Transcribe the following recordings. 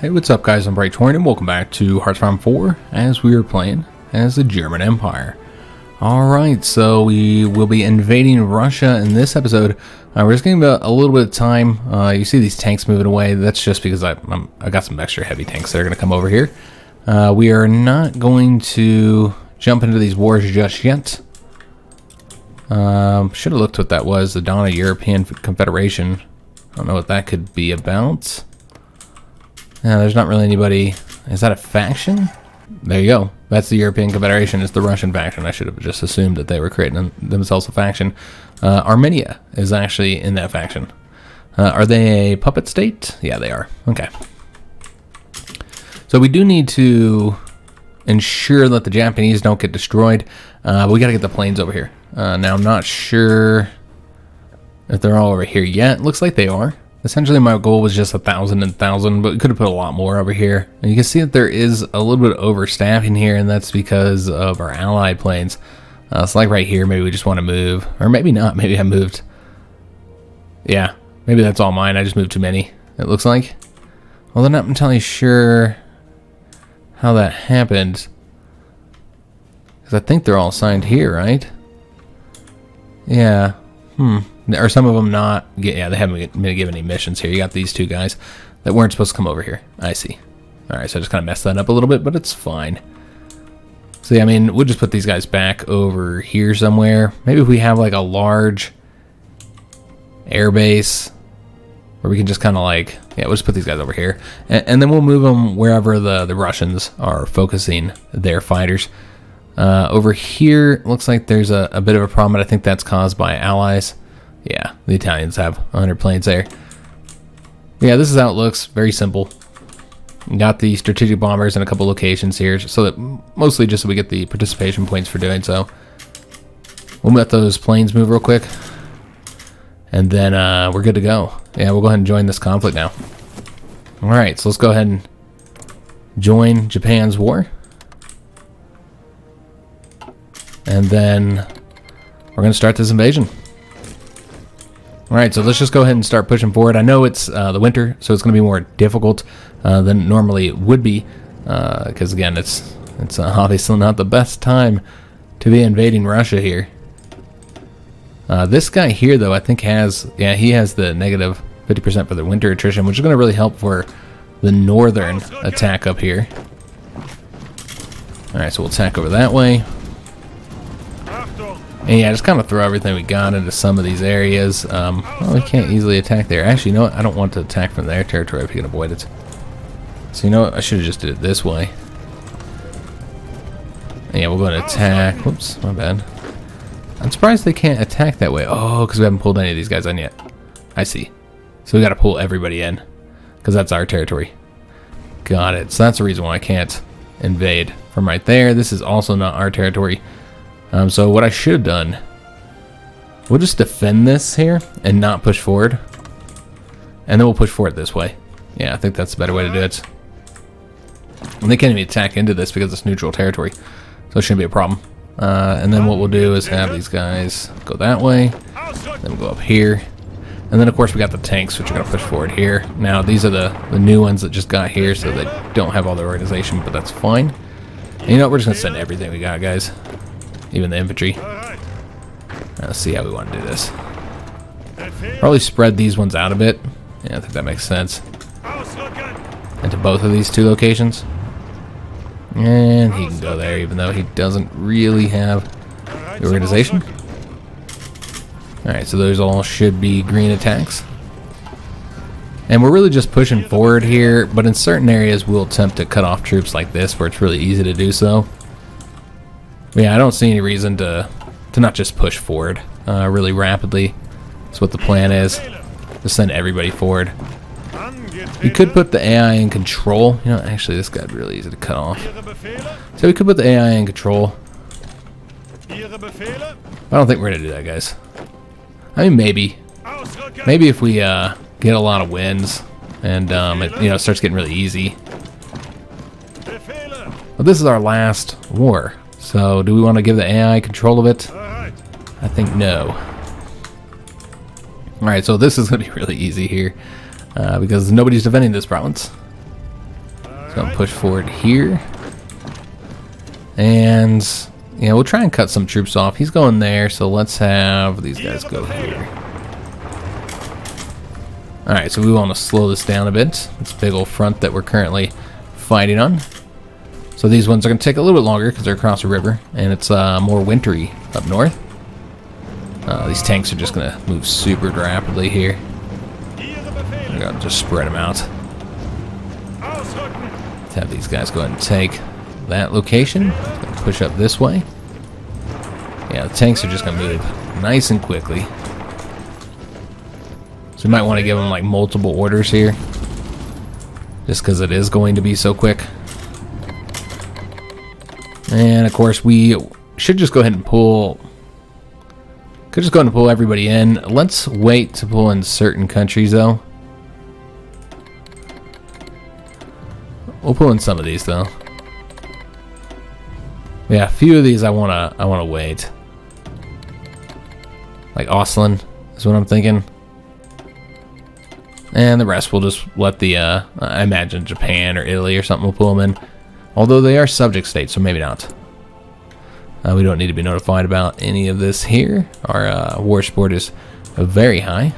Hey, what's up guys, I'm Brighttorn and welcome back to Hearts of Iron 4 as we are playing as the German Empire. Alright, so we will be invading Russia in this episode. We're just getting a little bit of time. You see these tanks moving away. That's just because I got some extra heavy tanks that are going to come over here. We are not going to jump into these wars just yet. Should have looked what that was. The Dawn of European Confederation. I don't know what that could be about. There's not really anybody. Is that a faction? There you go. That's the European Confederation. It's the Russian faction. I should have just assumed that they were creating themselves a faction. Armenia is actually in that faction. Are they a puppet state? Yeah, they are. Okay. So we do need to ensure that the Japanese don't get destroyed. But we got to get the planes over here. Now, I'm not sure if they're all over here yet. Looks like they are. Essentially, my goal was just 1,000 and 1,000, but we could have put a lot more over here. And you can see that there is a little bit of overstaffing here, and that's because of our allied planes. So like right here, maybe we just want to move. Or maybe not. Maybe I moved. Yeah, maybe that's all mine. I just moved too many, it looks like. Well, I'm not entirely sure how that happened. Because I think they're all assigned here, right? Yeah. Or some of them not. Yeah, they haven't been given any missions here. You got these two guys that weren't supposed to come over here. I see. Alright, so I just kind of messed that up a little bit, but it's fine. So yeah, I mean, we'll just put these guys back over here somewhere. Maybe if we have like a large air base where we can just kind of like, yeah, we'll just put these guys over here. And then we'll move them wherever the Russians are focusing their fighters. Over here, looks like there's a bit of a problem, but I think that's caused by allies. Yeah, the Italians have 100 planes there. Yeah, this is how it looks. Very simple. Got the strategic bombers in a couple locations here, so that mostly just so we get the participation points for doing so. We'll let those planes move real quick, and then we're good to go. Yeah, we'll go ahead and join this conflict now. All right, so let's go ahead and join Japan's war. And then we're going to start this invasion. Alright, so let's just go ahead and start pushing forward. I know it's the winter, so it's going to be more difficult than it normally would be. Because again, it's obviously not the best time to be invading Russia here. This guy here, though, I think he has the negative 50% for the winter attrition, which is going to really help for the northern attack up here. Alright, so we'll attack over that way. And yeah, just kind of throw everything we got into some of these areas. Well, we can't easily attack there. Actually, you know what? I don't want to attack from their territory if we can avoid it. So you know what? I should have just did it this way. And yeah, we'll go and attack. Whoops, my bad. I'm surprised they can't attack that way. Oh, because we haven't pulled any of these guys in yet. I see. So we got to pull everybody in, because that's our territory. Got it. So that's the reason why I can't invade from right there. This is also not our territory. So what I should have done, we'll just defend this here and not push forward. And then we'll push forward this way. Yeah, I think that's the better way to do it. And they can't even attack into this because it's neutral territory. So it shouldn't be a problem. And then what we'll do is have these guys go that way. Then we'll go up here. And then of course we got the tanks, which are going to push forward here. Now these are the new ones that just got here, so they don't have all their organization, but that's fine. And you know what, we're just going to send everything we got, guys. Even the infantry. Let's see how we want to do this. Probably spread these ones out a bit. Yeah, I think that makes sense. Into both of these two locations. And he can go there, even though he doesn't really have the organization. Alright, so those all should be green attacks. And we're really just pushing forward here, but in certain areas we'll attempt to cut off troops like this, where it's really easy to do so. Yeah, I don't see any reason to not just push forward really rapidly. That's what the plan is. Just send everybody forward. You could put the AI in control. You know, actually, this guy's really easy to cut off. So we could put the AI in control. I don't think we're going to do that, guys. I mean, maybe. Maybe if we get a lot of wins and it starts getting really easy. But this is our last war. So, do we want to give the AI control of it? I think no. Alright, so this is going to be really easy here. Because nobody's defending this province. So I'll push forward here. And yeah, we'll try and cut some troops off. He's going there, so let's have these guys go here. Alright, so we want to slow this down a bit. This big old front that we're currently fighting on. So these ones are going to take a little bit longer because they're across the river, and it's more wintry up north. These tanks are just going to move super rapidly here. I'm going to just spread them out. Let's have these guys go ahead and take that location. Gonna push up this way. Yeah, the tanks are just going to move nice and quickly. So we might want to give them like multiple orders here, just because it is going to be so quick. And of course we should just go ahead and pull. Could just go ahead and pull everybody in. Let's wait to pull in certain countries though. We'll pull in some of these though. Yeah, a few of these I wanna wait. Like Auslan is what I'm thinking. And the rest we'll just let the I imagine Japan or Italy or something will pull them in. Although they are subject states, so maybe not. We don't need to be notified about any of this here. Our war support is very high.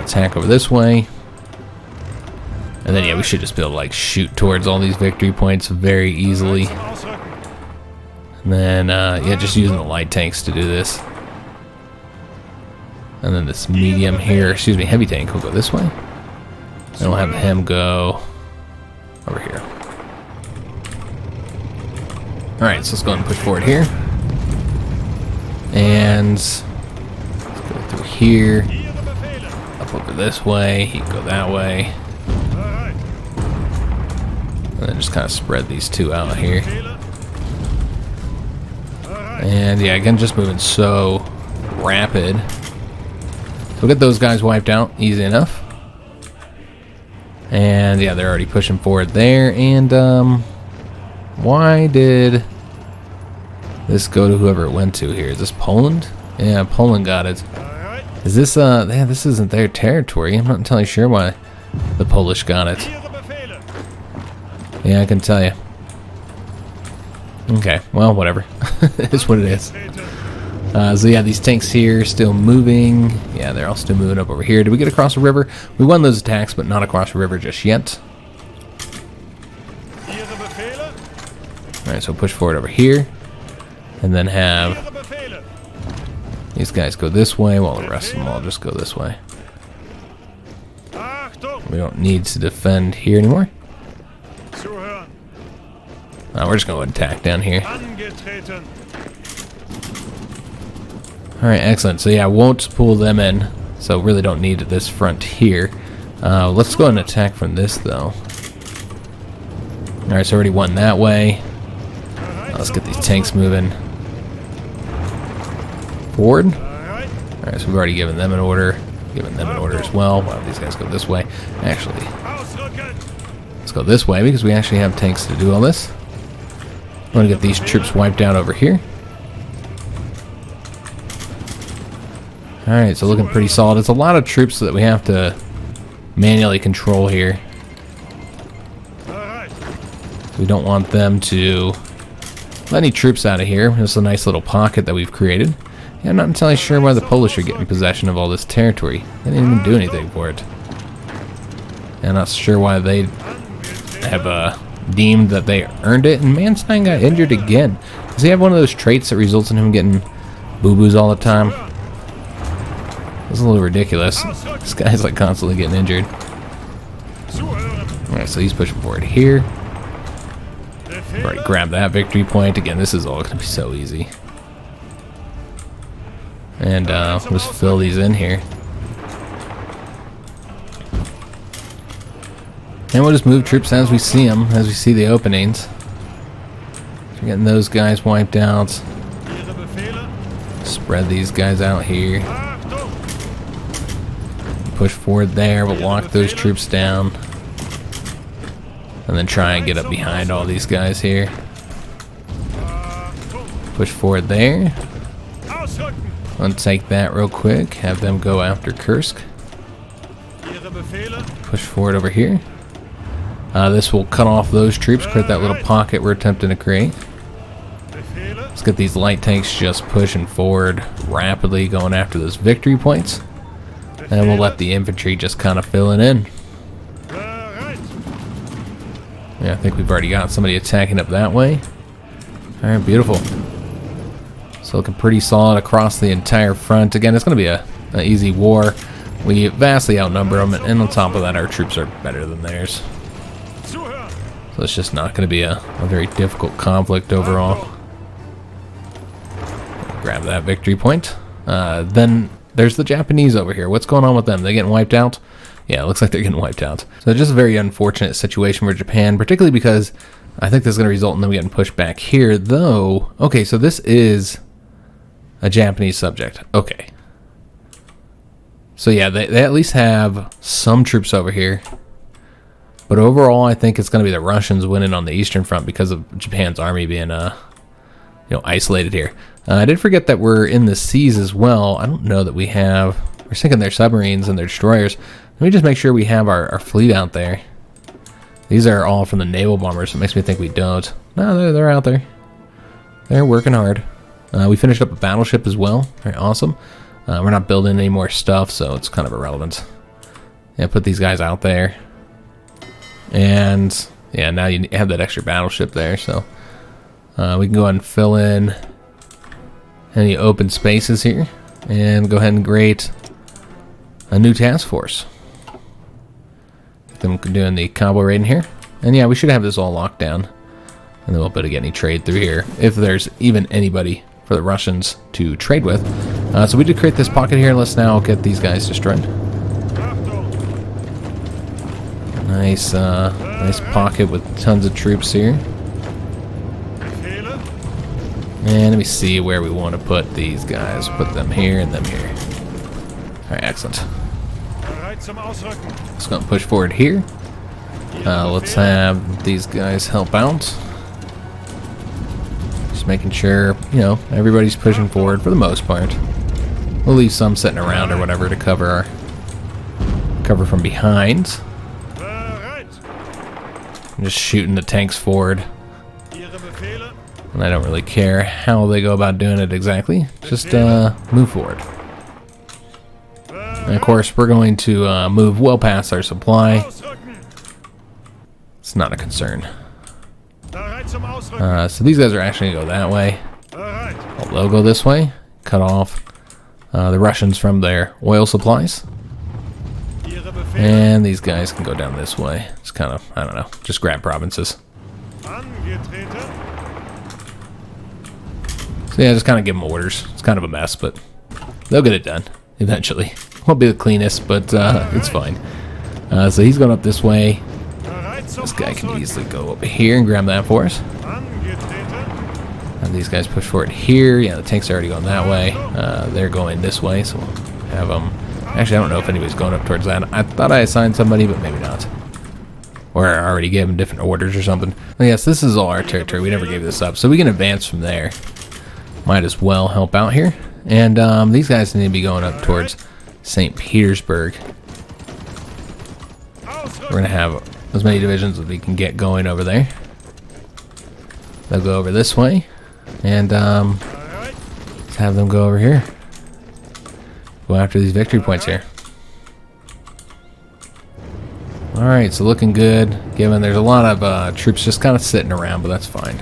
Attack over this way. And then yeah, we should just be able to like shoot towards all these victory points very easily. And then yeah, just using the light tanks to do this. And then this medium here, excuse me, heavy tank will go this way. And we'll have him go over here. Alright, so let's go ahead and push forward here. And let's go through here. Up over this way. He can go that way. And then just kind of spread these two out here. And yeah, again, just moving so rapid. We'll get those guys wiped out easy enough. And yeah, they're already pushing forward there. And why did this go to whoever it went to here? Is this Poland? Yeah, Poland got it. Is this yeah, this isn't their territory. I'm not entirely sure why the Polish got it. Yeah, I can tell you. Okay, well, whatever. It's what it is. So yeah, these tanks here still moving. Yeah, they're all still moving up over here. Did we get across the river? We won those attacks, but not across the river just yet. Alright, so push forward over here. And then have these guys go this way while the rest of them all just go this way. We don't need to defend here anymore. We're just going to attack down here. Alright, excellent. So yeah, I won't pull them in. So really don't need this front here. Let's go ahead and attack from this though. Alright, so already won that way. Let's get these tanks moving forward. Alright, so we've already given them an order. Given them an order as well. Why don't these guys go this way? Actually, let's go this way because we actually have tanks to do all this. I want to get these troops wiped out over here. Alright, so looking pretty solid. It's a lot of troops that we have to manually control here. We don't want them to let any troops out of here. This is a nice little pocket that we've created. Yeah, I'm not entirely sure why the Polish are getting possession of all this territory. They didn't even do anything for it. And I'm not sure why they have deemed that they earned it. And Manstein got injured again. Does he have one of those traits that results in him getting boo-boos all the time? It's a little ridiculous. This guy's like constantly getting injured. Alright, so he's pushing forward here. We've already grabbed that victory point. Again, this is all going to be so easy. And we'll just fill these in here. And we'll just move troops as we see them, as we see the openings. We're getting those guys wiped out. Spread these guys out here. Push forward there, we'll lock those troops down. And then try and get up behind all these guys here. Push forward there. Let's take that real quick. Have them go after Kursk. Push forward over here. This will cut off those troops, create that little pocket we're attempting to create. Let's get these light tanks just pushing forward rapidly, going after those victory points. And we'll let the infantry just kind of fill it in. Yeah, I think we've already got somebody attacking up that way. Alright, beautiful. So looking pretty solid across the entire front. Again, it's going to be an easy war. We vastly outnumber them, and on top of that, our troops are better than theirs. So it's just not going to be a very difficult conflict overall. Grab that victory point. Then there's the Japanese over here. What's going on with them? They getting wiped out? Yeah, it looks like they're getting wiped out. So it's just a very unfortunate situation for Japan, particularly because I think this is going to result in them getting pushed back here, though. Okay, so this is a Japanese subject. Okay. So yeah, they at least have some troops over here. But overall, I think it's going to be the Russians winning on the Eastern Front because of Japan's army being, isolated here. I did forget that we're in the seas as well. I don't know that we have... We're sinking their submarines and their destroyers. Let me just make sure we have our fleet out there. These are all from the naval bombers, so it makes me think we don't. No, they're out there. They're working hard. We finished up a battleship as well. Very awesome. We're not building any more stuff, so it's kind of irrelevant. Yeah, put these guys out there. And, yeah, now you have that extra battleship there, so... we can go ahead and fill in any open spaces here. And go ahead and create a new task force. Them doing the combo raid in here. And yeah, we should have this all locked down. And then we'll be able to get any trade through here. If there's even anybody for the Russians to trade with. So we did create this pocket here. Let's now get these guys destroyed. Nice, nice pocket with tons of troops here. And let me see where we want to put these guys. Put them here and them here. Alright, excellent. Let's go and push forward here. Let's have these guys help out. Just making sure, everybody's pushing forward for the most part. We'll leave some sitting around or whatever to cover from behind. I'm just shooting the tanks forward. And I don't really care how they go about doing it exactly. Just move forward. And of course, we're going to move well past our supply. It's not a concern. So these guys are actually going to go that way. They'll go this way. Cut off the Russians from their oil supplies. And these guys can go down this way. It's kind of, I don't know, just grab provinces. So yeah, just kind of give them orders. It's kind of a mess, but they'll get it done eventually. Won't be the cleanest, but it's fine. So he's going up this way. This guy can easily go over here and grab that for us. And these guys push forward here. Yeah, the tanks are already going that way. They're going this way, so we'll have them. Actually, I don't know if anybody's going up towards that. I thought I assigned somebody, but maybe not. Or I already gave them different orders or something. But yes, this is all our territory. We never gave this up, so we can advance from there. Might as well help out here. And these guys need to be going up towards St. Petersburg. We're going to have as many divisions as we can get going over there. They'll go over this way. And let's have them go over here. Go after these victory points here. Alright, so looking good. Given there's a lot of troops just kind of sitting around, but that's fine.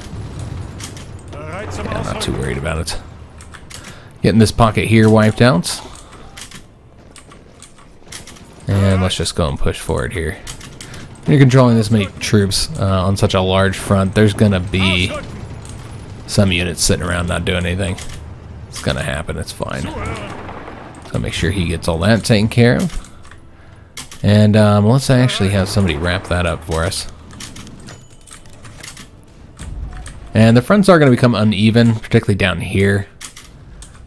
Yeah, I'm not too worried about it. Getting this pocket here wiped out. And let's just go and push forward here. When you're controlling this many troops on such a large front, there's going to be some units sitting around not doing anything. It's going to happen. It's fine. So make sure he gets all that taken care of. And let's actually have somebody wrap that up for us. And the fronts are going to become uneven, particularly down here.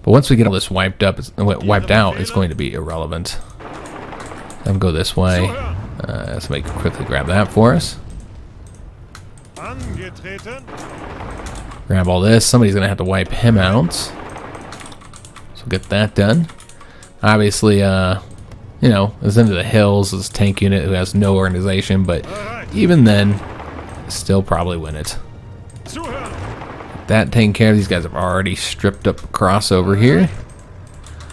But once we get all this wiped out, it's going to be irrelevant. Let them go this way. Somebody can quickly grab that for us. Grab all this. Somebody's going to have to wipe him out. So get that done. Obviously, you know, is into the hills, this tank unit who has no organization, but even then, still probably win it. That taken care of, these guys have already stripped up across over here.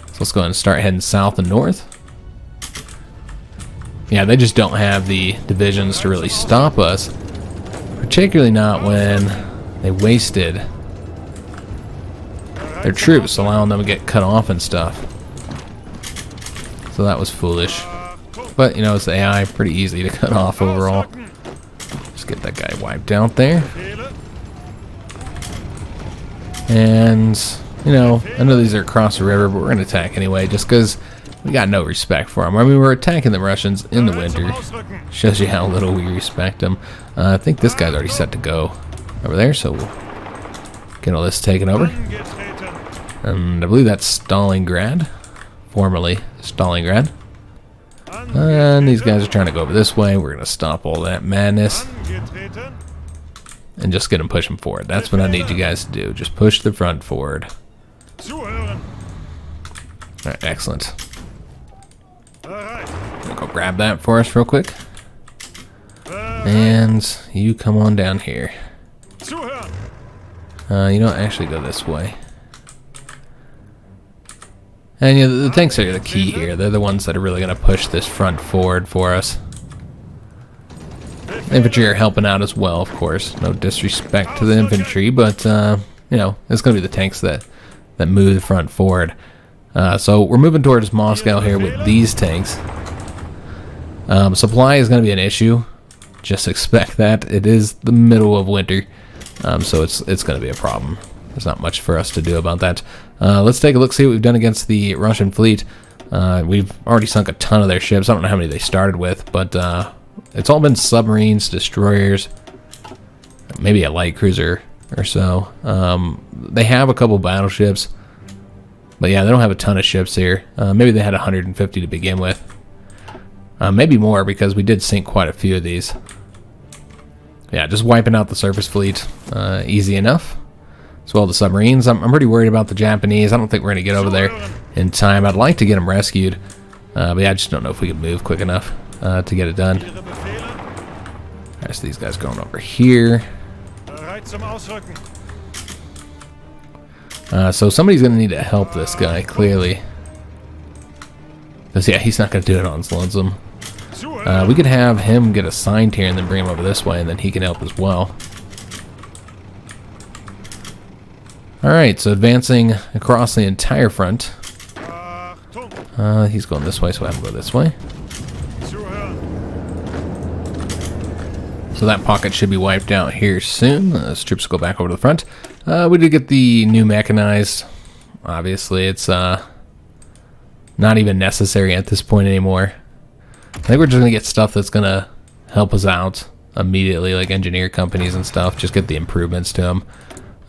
So let's go ahead and start heading south and north. Yeah, they just don't have the divisions to really stop us, particularly not when they wasted their troops, allowing them to get cut off and stuff. So that was foolish. But, you know, it's AI, pretty easy to cut off overall. Just get that guy wiped out there. And, you know, I know these are across the river, but we're going to attack anyway, just because we got no respect for them. I mean, we're attacking the Russians in the winter. Shows you how little we respect them. I think this guy's already set to go over there, so we'll get all this taken over. And I believe that's Stalingrad. Formerly Stalingrad. And these guys are trying to go over this way. We're going to stop all that madness and just get them pushing forward. That's what I need you guys to do. Just push the front forward. Alright, excellent. I'll go grab that for us real quick. And you come on down here. You don't actually go this way. And you know, the tanks are the key here. They're the ones that are really going to push this front forward for us. Infantry are helping out as well, of course. No disrespect to the infantry, but you know, it's going to be the tanks that move the front forward. So we're moving towards Moscow here with these tanks. Supply is going to be an issue. Just expect that. It is the middle of winter, so it's going to be a problem. There's not much for us to do about that. Let's take a look, see what we've done against the Russian fleet. We've already sunk a ton of their ships. I don't know how many they started with, but it's all been submarines, destroyers, maybe a light cruiser or so. They have a couple battleships, but yeah, they don't have a ton of ships here. Maybe they had 150 to begin with. Maybe more, because we did sink quite a few of these. Yeah, just wiping out the surface fleet, easy enough. As well as the submarines. I'm pretty worried about the Japanese. I don't think we're going to get over there in time. I'd like to get them rescued. But yeah, I just don't know if we can move quick enough to get it done. Alright, so these guys going over here. So somebody's going to need to help this guy, clearly. Because yeah, he's not going to do it on his lonesome. We could have him get assigned here and then bring him over this way, and then he can help as well. Alright, so advancing across the entire front. He's going this way, so I have him go this way. So that pocket should be wiped out here soon. As troops go back over to the front. We did get the new mechanized. Obviously, it's not even necessary at this point anymore. I think we're just going to get stuff that's going to help us out immediately, like engineer companies and stuff. Just get the improvements to them.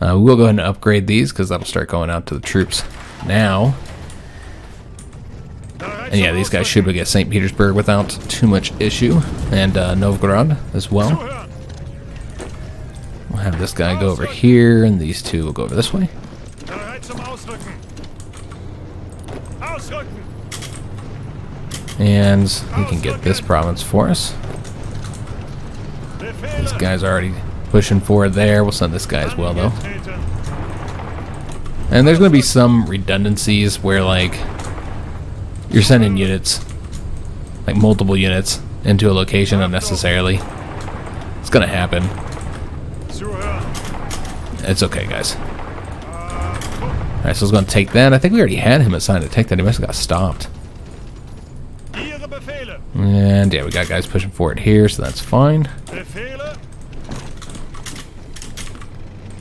We will go ahead and upgrade these, because that'll start going out to the troops now. And yeah, these guys should be get St. Petersburg without too much issue. And Novgorod as well. We'll have this guy go over here, and these two will go over this way. And he can get this province for us. These guys are already pushing forward there. We'll send this guy as well, though. And there's going to be some redundancies where, like, you're sending units, like multiple units, into a location unnecessarily. It's going to happen. It's okay, guys. Alright, so I was going to take that. I think we already had him assigned to take that. He must have got stopped. And yeah, we got guys pushing forward here, so that's fine.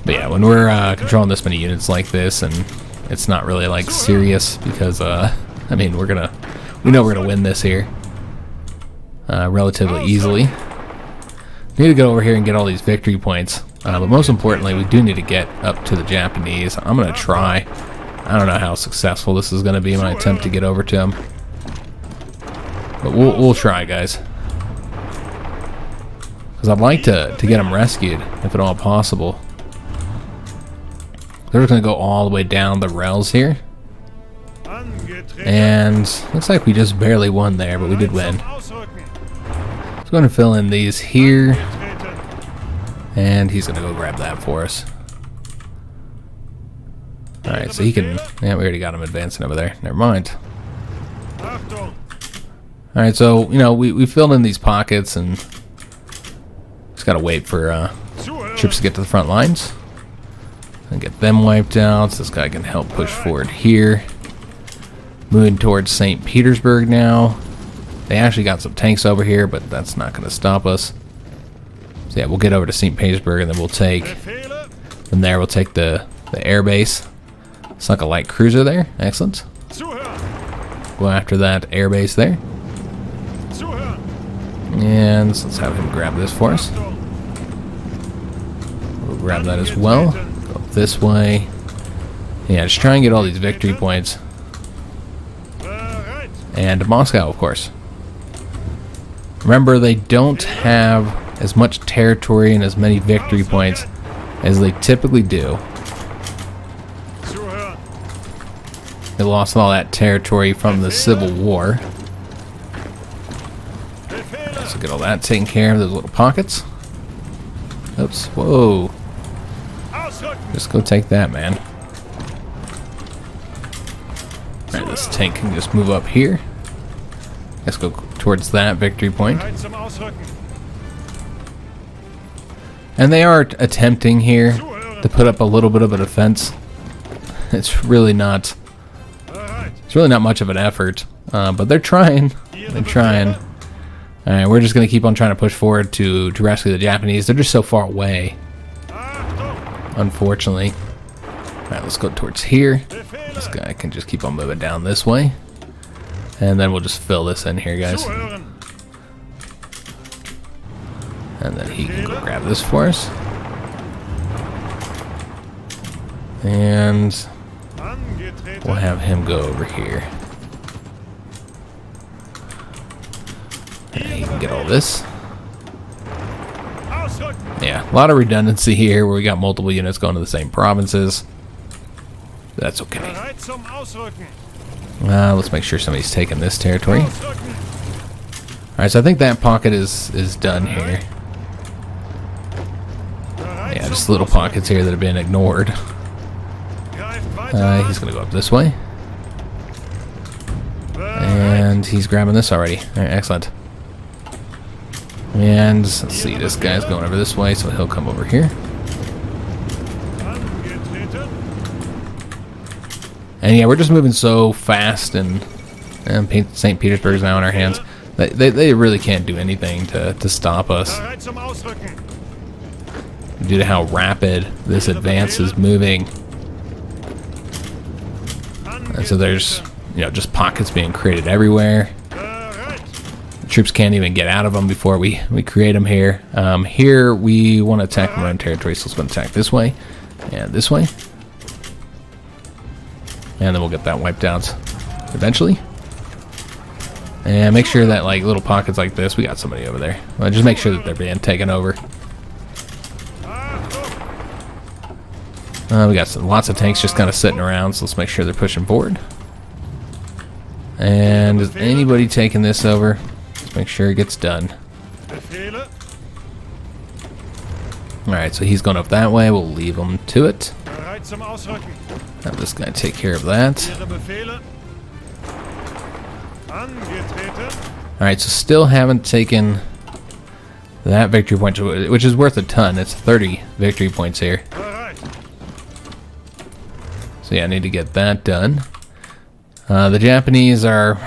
But yeah, when we're controlling this many units like this, and it's not really like serious, because I mean, we know we're gonna win this here relatively easily. We need to go over here and get all these victory points, but most importantly, we do need to get up to the Japanese. I'm gonna try. I don't know how successful this is gonna be, my attempt to get over to them, but we'll try, guys. Because I'd like to get them rescued, if at all possible. They're just going to go all the way down the rails here. And looks like we just barely won there, but we did win. So I'm going to fill in these here. And he's going to go grab that for us. Alright, so he can... Yeah, we already got him advancing over there. Never mind. Alright, so, you know, we filled in these pockets and just got to wait for troops to get to the front lines. And get them wiped out. So this guy can help push forward here. Moving towards St. Petersburg now. They actually got some tanks over here, but that's not going to stop us. So yeah, we'll get over to St. Petersburg and then we'll take... From there, we'll take the air base. Sunk a light cruiser there. Excellent. Go after that air base there. And let's have him grab this for us. We'll grab that as well. Go this way. Yeah, just try and get all these victory points. And Moscow, of course. Remember, they don't have as much territory and as many victory points as they typically do. They lost all that territory from the Civil War. So get all that taken care of, those little pockets. Oops, whoa. Just go take that, man. Alright, this tank can just move up here. Let's go towards that victory point. And they are attempting here to put up a little bit of a defense. It's really not much of an effort, but they're trying. They're trying. Alright, we're just going to keep on trying to push forward to rescue the Japanese. They're just so far away, unfortunately. Alright, let's go towards here. This guy can just keep on moving down this way. And then we'll just fill this in here, guys. And then he can go grab this for us. And we'll have him go over here. And he can get all this. Yeah, a lot of redundancy here where we got multiple units going to the same provinces. That's okay. Let's make sure somebody's taking this territory. Alright, so I think that pocket is done here. Yeah, just little pockets here that have been ignored. He's going to go up this way. And he's grabbing this already. Alright, excellent. And let's see, this guy's going over this way, so he'll come over here. And yeah, we're just moving so fast, and St. Petersburg's now in our hands. They really can't do anything to stop us due to how rapid this advance is moving. And so there's, you know, just pockets being created everywhere. The troops can't even get out of them before we create them here. Here we want to attack our own territory, so let's go attack this way and this way. And then we'll get that wiped out eventually. And make sure that, like, little pockets like this, we got somebody over there. Well, just make sure that they're being taken over. We got lots of tanks just kind of sitting around, so let's make sure they're pushing forward. And is anybody taking this over? Let's make sure it gets done. Alright, so he's going up that way. We'll leave him to it. Have this guy take care of that. Alright, so still haven't taken that victory point, which is worth a ton. It's 30 victory points here. So yeah, I need to get that done. The Japanese are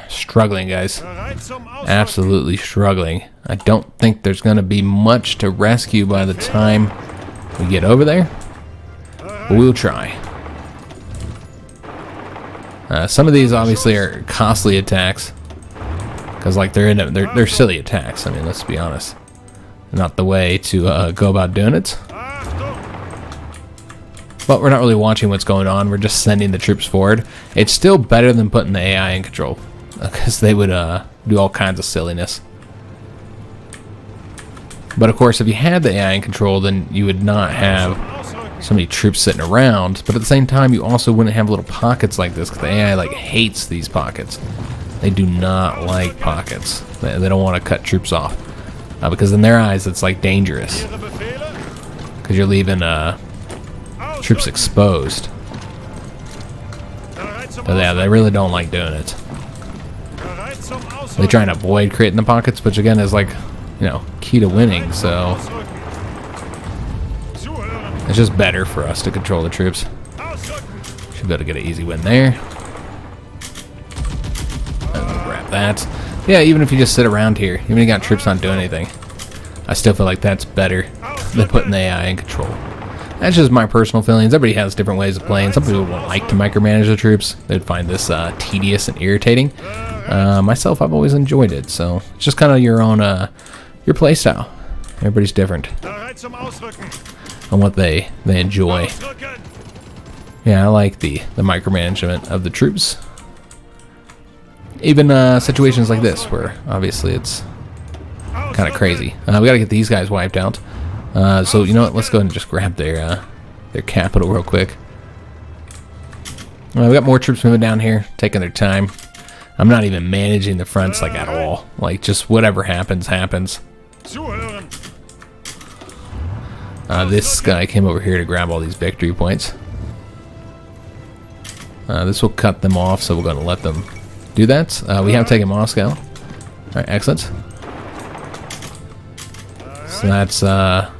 struggling, guys. Absolutely struggling. I don't think there's going to be much to rescue by the time we get over there. But we'll try. Some of these obviously are costly attacks, because like they're silly attacks. I mean, let's be honest, not the way to go about doing it. But we're not really watching what's going on. We're just sending the troops forward. It's still better than putting the AI in control, because they would do all kinds of silliness. But of course, if you had the AI in control, then you would not have so many troops sitting around, but at the same time, you also wouldn't have little pockets like this, because the AI like hates these pockets. They do not like pockets. They don't want to cut troops off, because in their eyes, it's like dangerous, because you're leaving troops exposed. But yeah, they really don't like doing it. They try and avoid creating the pockets, which again is like, you know, key to winning, so it's just better for us to control the troops. Should be able to get an easy win there. Grab that. Yeah, even if you just sit around here, even if you got troops not doing anything, I still feel like that's better than putting the AI in control. That's just my personal feelings. Everybody has different ways of playing. Some people won't like to micromanage the troops. They'd find this tedious and irritating. Myself, I've always enjoyed it. So it's just kind of your own, your play style. Everybody's different on what they enjoy. Yeah, I like the micromanagement of the troops. Even situations like this, where obviously it's kind of crazy. We got to get these guys wiped out. So you know what? Let's go ahead and just grab their capital real quick. We got more troops moving down here, taking their time. I'm not even managing the fronts like at all. Like just whatever happens, happens. This guy came over here to grab all these victory points. This will cut them off, so we're going to let them do that. We have taken Moscow. All right, excellent. So that's a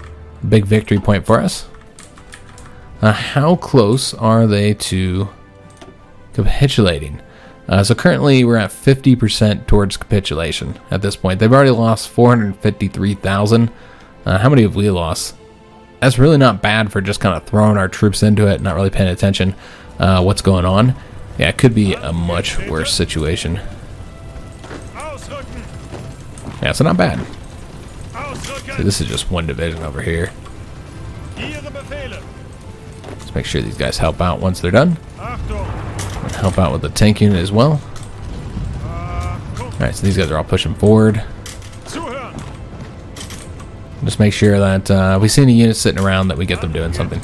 big victory point for us. How close are they to capitulating? So currently we're at 50% towards capitulation at this point. They've already lost 453,000. How many have we lost? That's really not bad for just kind of throwing our troops into it, not really paying attention what's going on. Yeah, it could be a much worse situation. Yeah, so not bad. So this is just one division over here. Let's make sure these guys help out once they're done. And help out with the tank unit as well. Alright, so these guys are all pushing forward. Just make sure that if we see any units sitting around that we get them doing something.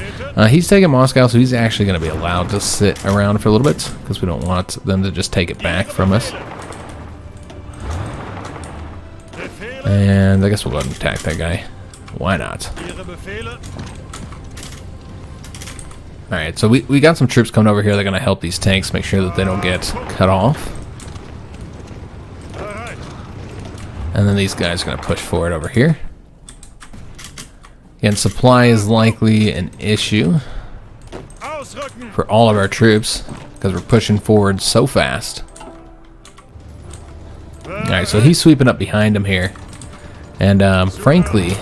He's taking Moscow, so he's actually going to be allowed to sit around for a little bit, because we don't want them to just take it back from us. And I guess we'll go ahead and attack that guy. Why not? Alright, so we got some troops coming over here. They're going to help these tanks, make sure that they don't get cut off. And then these guys are going to push forward over here. Again, supply is likely an issue for all of our troops, because we're pushing forward so fast. Alright, so he's sweeping up behind him here. And frankly,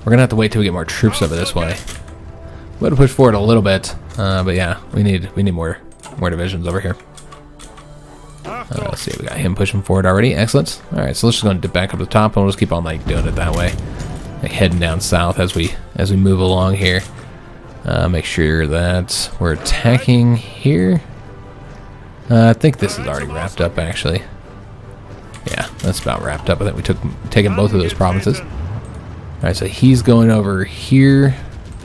we're going to have to wait till we get more troops over this way. We're going to push forward a little bit, but yeah, we need more divisions over here. Let's see, we got him pushing forward already. Excellent. Alright, so let's just go and dip back up to the top, and we'll just keep on like doing it that way. Like heading down south as we move along here. Make sure that we're attacking here. I think this is already wrapped up, actually. Yeah, that's about wrapped up. I think we taken both of those provinces. Alright, so he's going over here.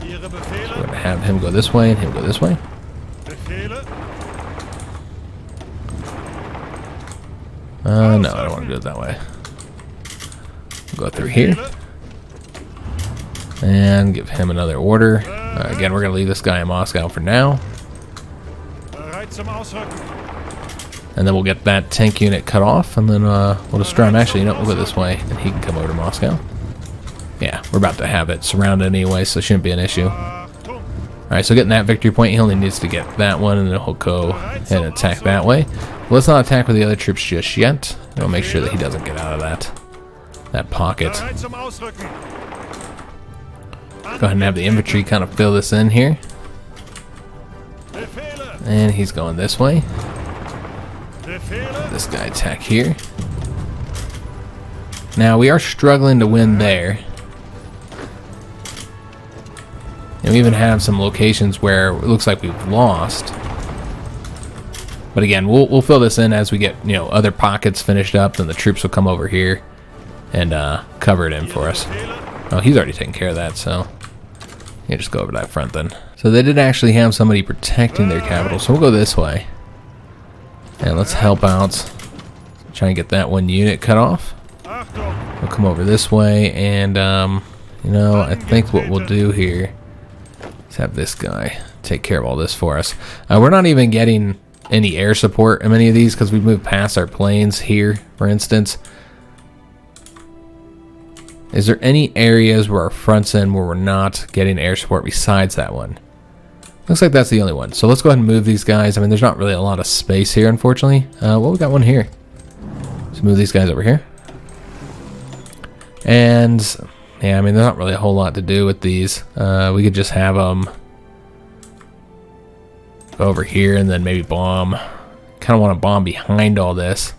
So we're going to have him go this way and him go this way. No, I don't want to do it that way. We'll go through here. And give him another order. Again, we're going to leave this guy in Moscow for now. And then we'll get that tank unit cut off, and then we'll destroy him. Actually, you know, we'll go this way, and he can come over to Moscow. Yeah, we're about to have it surrounded anyway, so it shouldn't be an issue. Alright, so getting that victory point, he only needs to get that one, and then he'll go and attack that way. Let's not attack with the other troops just yet. We'll make sure that he doesn't get out of that pocket. Go ahead and have the infantry kind of fill this in here. And he's going this way. This guy attack here. Now we are struggling to win there. And we even have some locations where it looks like we've lost. But again, we'll fill this in as we get, you know, other pockets finished up. Then the troops will come over here and cover it in for us. Oh, he's already taken care of that, so Yeah, just go over that front then. So they did actually have somebody protecting their capital, so we'll go this way. And let's help out. Try and get that one unit cut off. We'll come over this way, and you know, I think what we'll do here is have this guy take care of all this for us. We're not even getting any air support in many of these because we've moved past our planes here, for instance. Is there any areas where our front's in where we're not getting air support besides that one? Looks like that's the only one. So let's go ahead and move these guys. I mean, there's not really a lot of space here, unfortunately. Well, we got one here. Let's move these guys over here. And yeah, I mean, there's not really a whole lot to do with these. We could just have them go over here and then maybe bomb. Kind of want to bomb behind all this.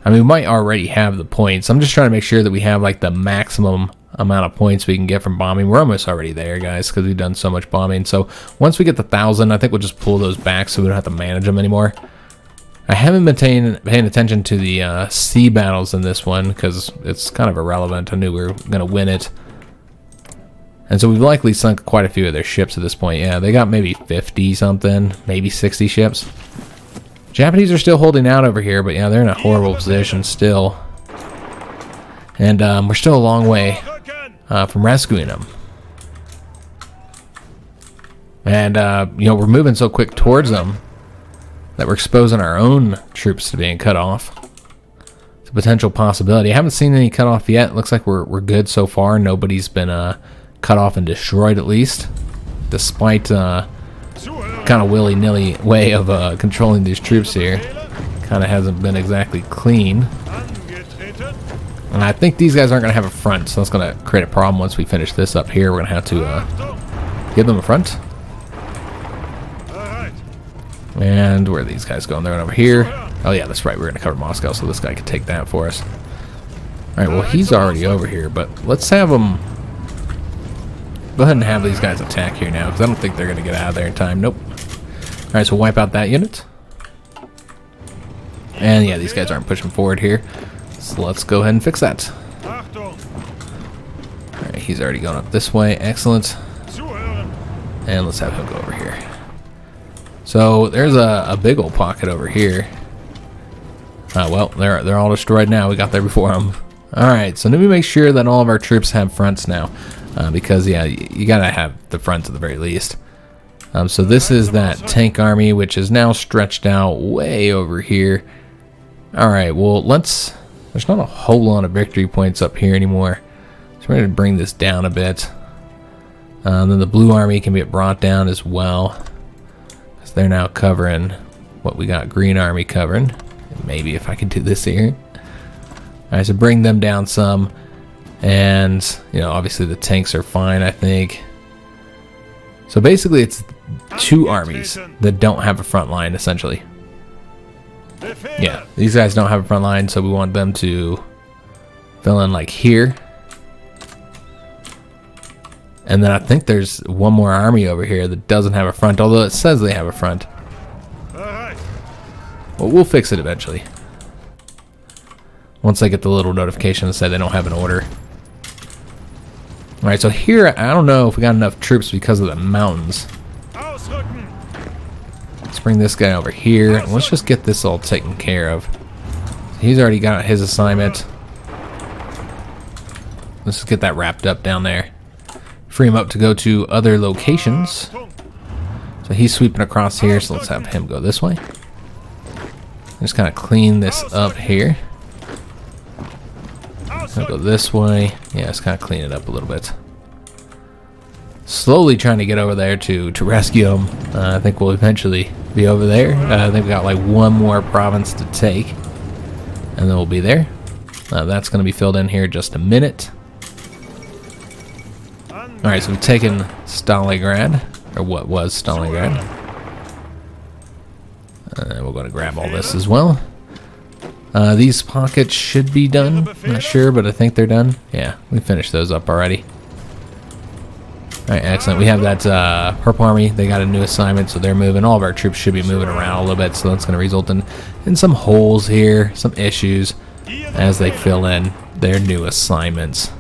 I mean, we might already have the points. I'm just trying to make sure that we have like the maximum amount of points we can get from bombing. We're almost already there, guys, because we've done so much bombing. So once we get the 1,000, I think we'll just pull those back so we don't have to manage them anymore. I haven't been paying attention to the sea battles in this one because it's kind of irrelevant. I knew we were going to win it. And so we've likely sunk quite a few of their ships at this point. Yeah, they got maybe 50 something, maybe 60 ships. Japanese are still holding out over here, but yeah, they're in a horrible position still. And we're still a long way from rescuing them. And, you know, we're moving so quick towards them that we're exposing our own troops to being cut off. It's a potential possibility. I haven't seen any cut off yet. Looks like we're good so far. Nobody's been cut off and destroyed, at least. Despite kind of willy-nilly way of controlling these troops here. Kind of hasn't been exactly clean. And I think these guys aren't going to have a front, so that's going to create a problem once we finish this up here. We're going to have to give them a front. And where are these guys going? They're going over here. Oh yeah, that's right. We're going to cover Moscow, so this guy can take that for us. Alright, well, he's already over here, but let's have him... Go ahead and have these guys attack here now, because I don't think they're going to get out of there in time. Nope. Alright, so wipe out that unit. And yeah, these guys aren't pushing forward here. So let's go ahead and fix that. Alright, he's already going up this way. Excellent. And let's have him go over here. So there's a big old pocket over here. Well, they're all destroyed now. We got there before them. Alright, so let me make sure that all of our troops have fronts now. Because, yeah, you gotta have the fronts at the very least. So this is that tank army, which is now stretched out way over here. Alright, well, there's not a whole lot of victory points up here anymore. So we're going to bring this down a bit. Then the blue army can be brought down as well. Because they're now covering what we got green army covering. Maybe if I can do this here. Alright, so bring them down some. And, you know, obviously the tanks are fine, I think. So basically it's two armies that don't have a front line, essentially. Yeah, these guys don't have a front line, so we want them to fill in like here. And then I think there's one more army over here that doesn't have a front, although it says they have a front. Well, we'll fix it eventually. Once I get the little notification that said they don't have an order. Alright, so here, I don't know if we got enough troops because of the mountains. Let's bring this guy over here. Let's just get this all taken care of. He's already got his assignment. Let's just get that wrapped up down there. Free him up to go to other locations. So he's sweeping across here, so let's have him go this way. Just kind of clean this up here. I'll go this way. Yeah, let's kind of clean it up a little bit. Slowly trying to get over there to rescue them. I think we'll eventually be over there. I think we got like one more province to take. And then we'll be there. That's going to be filled in here in just a minute. Alright, so we've taken Stalingrad. Or what was Stalingrad. We're going to grab all this as well. These pockets should be done. Not sure, but I think they're done. Yeah, we finished those up already. Alright, excellent. We have that Purple Army. They got a new assignment, so they're moving. All of our troops should be moving around a little bit, so that's going to result in some holes here, some issues, as they fill in their new assignments.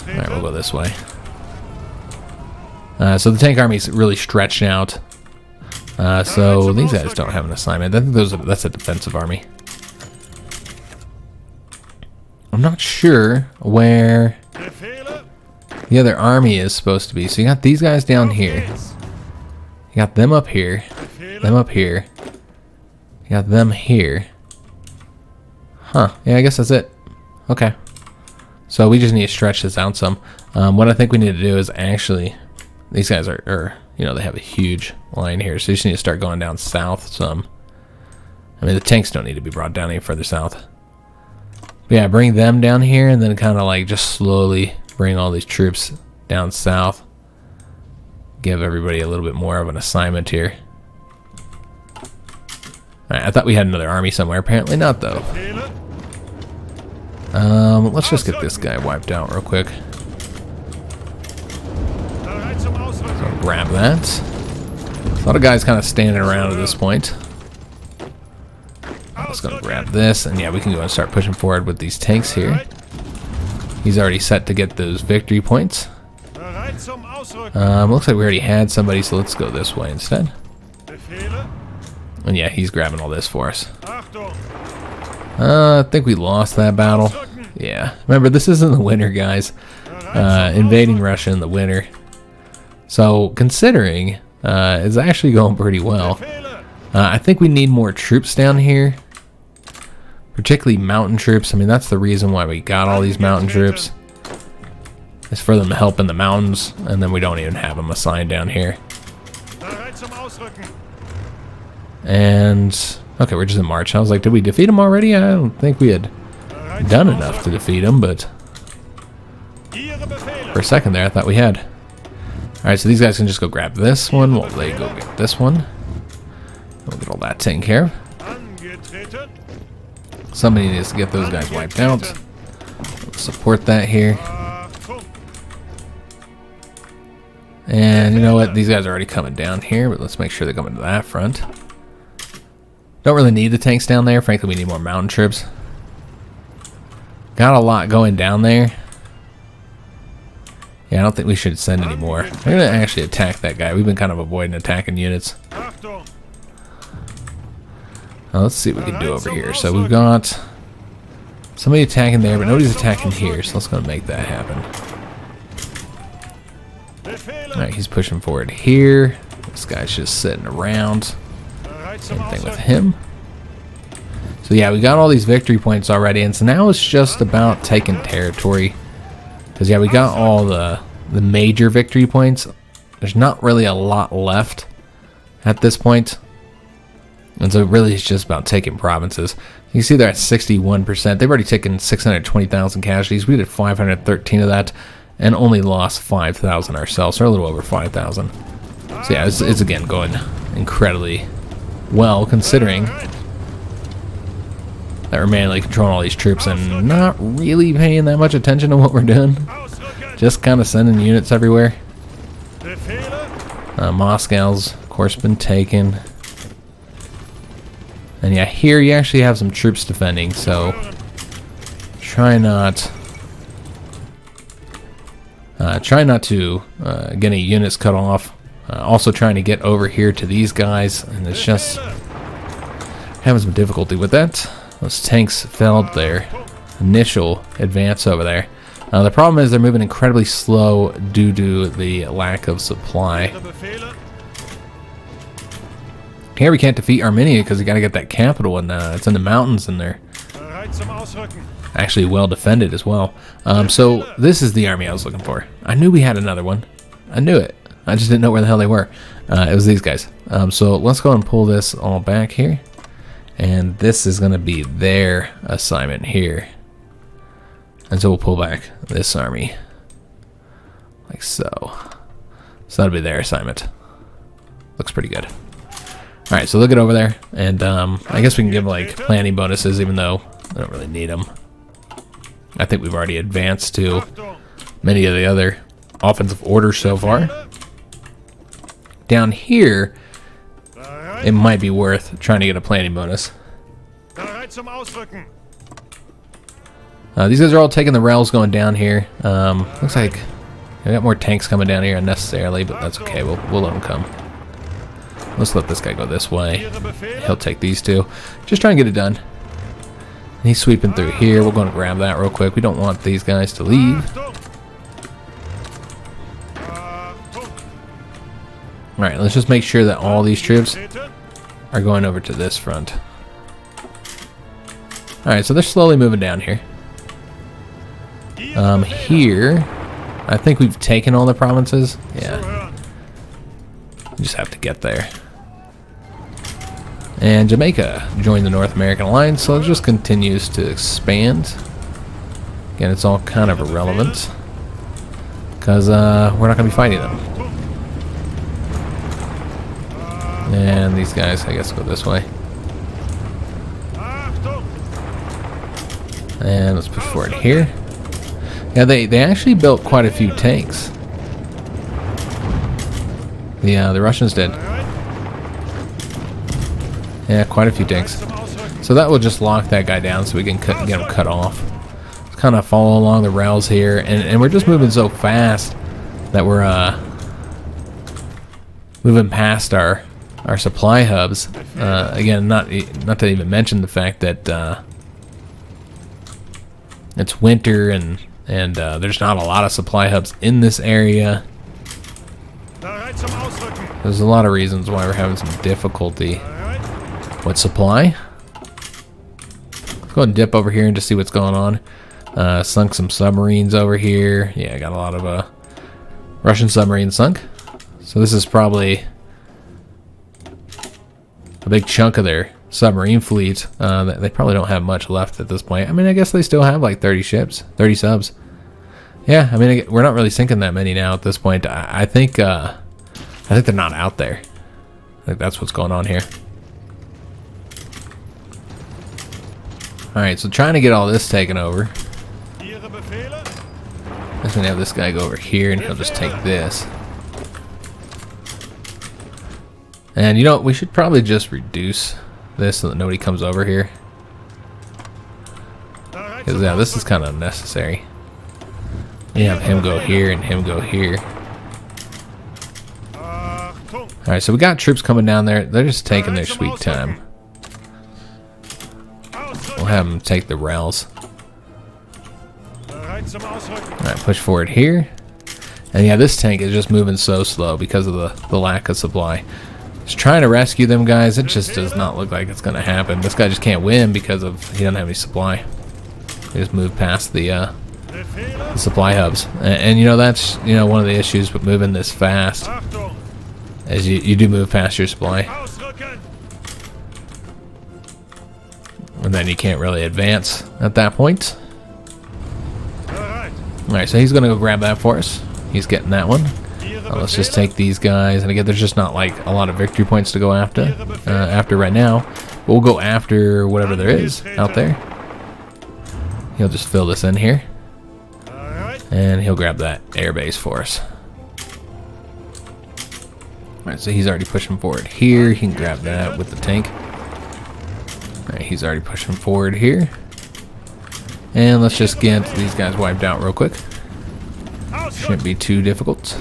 Alright, we'll go this way. So the tank army's really stretched out. So these guys don't have an assignment. I think that's a defensive army. I'm not sure where the other army is supposed to be. So you got these guys down here. You got them up here. Them up here. You got them here. Huh. Yeah, I guess that's it. Okay. So we just need to stretch this out some. What I think we need to do is actually... These guys are, you know, they have a huge line here. So you just need to start going down south some. I mean, the tanks don't need to be brought down any further south. But yeah, bring them down here and then kind of like just slowly bring all these troops down south. Give everybody a little bit more of an assignment here. Alright, I thought we had another army somewhere. Apparently not, though. Let's just get this guy wiped out real quick. So grab that. A lot of guys kind of standing around at this point. I'm just gonna grab this, and yeah, we can go and start pushing forward with these tanks here. He's already set to get those victory points. Looks like we already had somebody, so let's go this way instead. And yeah, he's grabbing all this for us. I think we lost that battle. Yeah, remember, this is in the winter, guys. Invading Russia in the winter. So, considering, it's actually going pretty well. I think we need more troops down here. Particularly mountain troops. I mean, that's the reason why we got all these mountain troops. It's for them to help in the mountains, and then we don't even have them assigned down here. And, okay, we're just in March. I was like, did we defeat them already? I don't think we had done enough to defeat them, but for a second there, I thought we had. Alright, so these guys can just go grab this one while they go get this one. We'll get all that taken care of. Somebody needs to get those guys wiped out. Let's support that here. And you know what? These guys are already coming down here, but let's make sure they're coming to that front. Don't really need the tanks down there. Frankly, we need more mountain troops. Got a lot going down there. Yeah, I don't think we should send any more. We're going to actually attack that guy. We've been kind of avoiding attacking units. Now, let's see what we can do over here. So we've got somebody attacking there, but nobody's attacking here. So let's go and make that happen. Alright, he's pushing forward here. This guy's just sitting around. Same thing with him. So yeah, we got all these victory points already, and so now it's just about taking territory. Because yeah, we got all the major victory points. There's not really a lot left at this point. And so really it's just about taking provinces. You can see they're at 61%. They've already taken 620,000 casualties. We did 513 of that and only lost 5,000 ourselves. So we're a little over 5,000. So yeah, it's again going incredibly well considering that we're manually controlling all these troops and not really paying that much attention to what we're doing. Just kind of sending units everywhere. Moscow's, of course, been taken. And yeah, here you actually have some troops defending, so try not to get any units cut off. Also trying to get over here to these guys, and it's just having some difficulty with that. Those tanks failed their initial advance over there. The problem is they're moving incredibly slow due to the lack of supply. Here we can't defeat Armenia because we got to get that capital, and it's in the mountains, and they're actually well defended as well. So this is the army I was looking for. I knew we had another one. I knew it. I just didn't know where the hell they were. It was these guys. So let's go and pull this all back here. And this is going to be their assignment here. And so we'll pull back this army. Like so. So that'll be their assignment. Looks pretty good. Alright, so they'll get over there. And I guess we can give like planning bonuses even though I don't really need them. I think we've already advanced to many of the other offensive orders so far. Down here, it might be worth trying to get a planning bonus. These guys are all taking the rails going down here. Looks like we got more tanks coming down here unnecessarily, but that's okay. We'll let them come. Let's let this guy go this way. He'll take these two. Just try and get it done. And he's sweeping through here. We're going to grab that real quick. We don't want these guys to leave. Alright, let's just make sure that all these troops are going over to this front. Alright, so they're slowly moving down here. Here, I think we've taken all the provinces. Yeah. We just have to get there. And Jamaica joined the North American Alliance, so it just continues to expand. Again, it's all kind of irrelevant, because we're not going to be fighting them. And these guys, I guess, go this way. And let's push forward here. Yeah, they actually built quite a few tanks. The Russians did. Yeah, quite a few tanks. So that will just lock that guy down so we can get him cut off. Let's kind of follow along the rails here. And we're just moving so fast that we're moving past our supply hubs. Again, not to even mention the fact that it's winter and there's not a lot of supply hubs in this area. There's a lot of reasons why we're having some difficulty with supply. Let's go ahead and dip over here and just see what's going on. Sunk some submarines over here. Yeah, I got a lot of Russian submarines sunk. So this is probably a big chunk of their submarine fleet. They probably don't have much left at this point. I mean, I guess they still have like 30 ships, 30 subs. Yeah, I mean, we're not really sinking that many now at this point. I think they're not out there. I think that's what's going on here. Alright, so trying to get all this taken over. I'm just going to have this guy go over here and he'll just take this. And you know what, we should probably just reduce this so that nobody comes over here. Because yeah, this is kind of unnecessary. You have him go here and him go here. Alright, so we got troops coming down there. They're just taking their sweet time. We'll have them take the rails. Alright, push forward here. And yeah, this tank is just moving so slow because of the lack of supply. Just trying to rescue them, guys. It just does not look like it's going to happen. This guy just can't win because of he doesn't have any supply. He just moved past the supply hubs. And you know, that's one of the issues with moving this fast. As you do move past your supply. And then you can't really advance at that point. Alright, so he's going to go grab that for us. He's getting that one. Let's just take these guys. And again, there's just not like a lot of victory points to go after right now. But we'll go after whatever there is out there. He'll just fill this in here. And he'll grab that airbase for us. Alright, so he's already pushing forward here. He can grab that with the tank. Alright, he's already pushing forward here. And let's just get these guys wiped out real quick. Shouldn't be too difficult.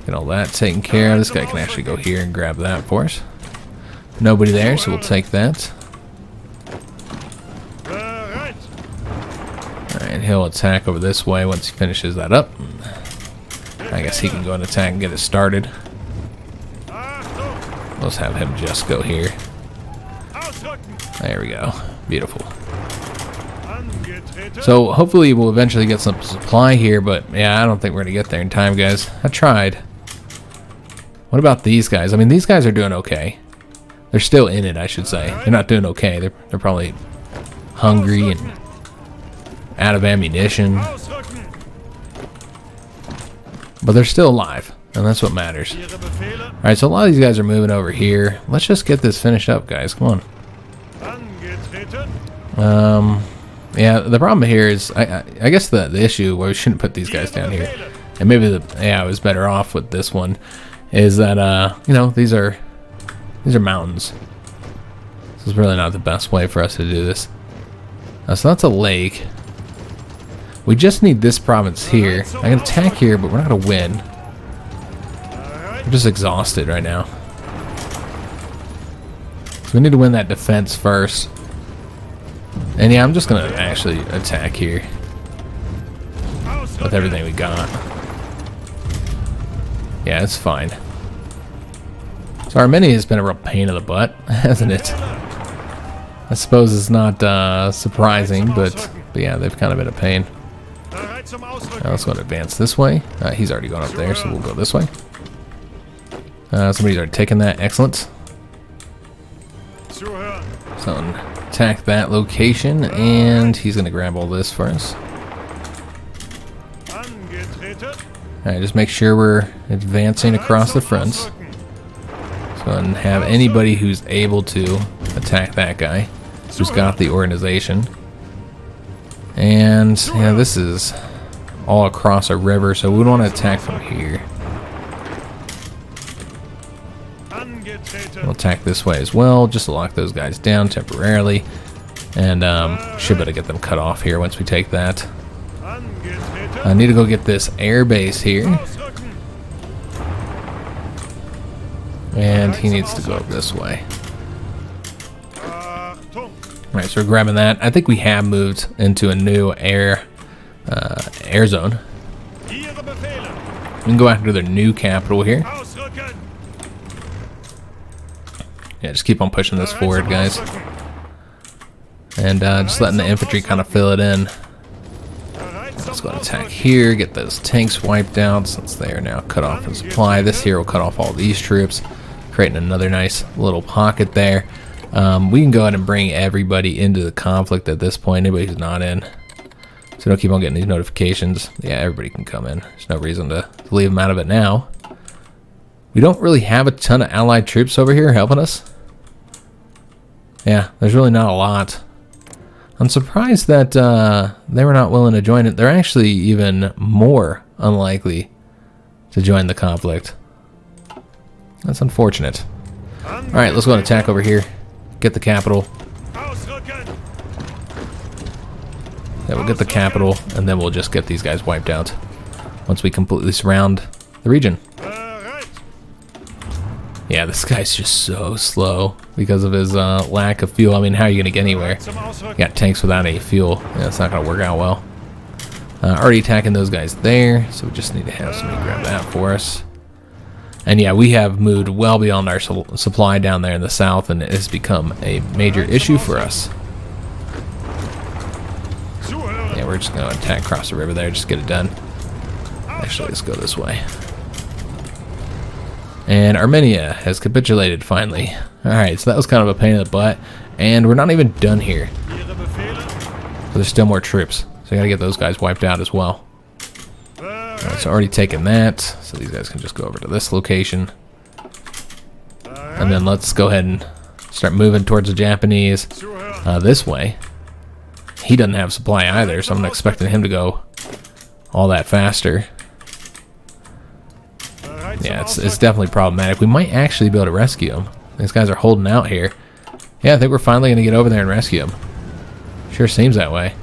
Get all that taken care of. This guy can actually go here and grab that for us. Nobody there, so we'll take that. Alright, he'll attack over this way once he finishes that up. I guess he can go and attack and get it started. Let's have him just go here. There we go. Beautiful. So hopefully we'll eventually get some supply here, but yeah, I don't think we're gonna get there in time, guys. I tried. What about these guys? I mean, these guys are doing okay. They're still in it, I should say. They're not doing okay. They're probably hungry and out of ammunition. But they're still alive, and that's what matters. Alright, so a lot of these guys are moving over here. Let's just get this finished up, guys. Come on. Yeah, the problem here is, I guess the issue where we shouldn't put these guys down here, and maybe I was better off with this one, is that you know, these are mountains. This is really not the best way for us to do this. So that's a lake. We just need this province here. I can attack here, but we're not going to win. We're just exhausted right now. So we need to win that defense first. And yeah, I'm just going to actually attack here with everything we got. Yeah, it's fine. So Armenia has been a real pain in the butt, hasn't it? I suppose it's not surprising, but yeah, they've kind of been a pain. Let's go and advance this way. He's already gone up there, so we'll go this way. Somebody's already taken that. Excellent. So attack that location, and he's going to grab all this for us. Alright, just make sure we're advancing across the fronts. So and have anybody who's able to attack that guy, who's got the organization. And yeah, this is all across a river, so we want to attack from here. We'll attack this way as well, just to lock those guys down temporarily. And should be able to get them cut off here once we take that. I need to go get this air base here. And he needs to go up this way. Alright, so we're grabbing that. I think we have moved into a new air zone. We can go after their new capital here. Yeah, just keep on pushing this forward, guys. And just letting the infantry kind of fill it in. Let's go and attack here, get those tanks wiped out since they are now cut off in supply. This here will cut off all these troops, creating another nice little pocket there. We can go ahead and bring everybody into the conflict at this point, anybody who's not in. So don't keep on getting these notifications. Yeah, everybody can come in. There's no reason to leave them out of it now. We don't really have a ton of allied troops over here helping us. Yeah, there's really not a lot. I'm surprised that they were not willing to join it. They're actually even more unlikely to join the conflict. That's unfortunate. Alright, let's go and attack over here. Get the capital. Yeah, we'll get the capital, and then we'll just get these guys wiped out once we completely surround the region. Yeah, this guy's just so slow because of his lack of fuel. I mean, how are you going to get anywhere? You got tanks without any fuel. Yeah, it's not going to work out well. Already attacking those guys there, so we just need to have somebody grab that for us. And yeah, we have moved well beyond our supply down there in the south, and it has become a major issue for us. Yeah, we're just going to attack across the river there, just get it done. Actually, let's go this way. And Armenia has capitulated finally. Alright, so that was kind of a pain in the butt. And we're not even done here. So there's still more troops. So I gotta get those guys wiped out as well. Alright, so already taken that. So these guys can just go over to this location. And then let's go ahead and start moving towards the Japanese this way. He doesn't have supply either, so I'm not expecting him to go all that faster. Yeah, it's definitely problematic. We might actually be able to rescue him. These guys are holding out here. Yeah, I think we're finally going to get over there and rescue him. Sure seems that way.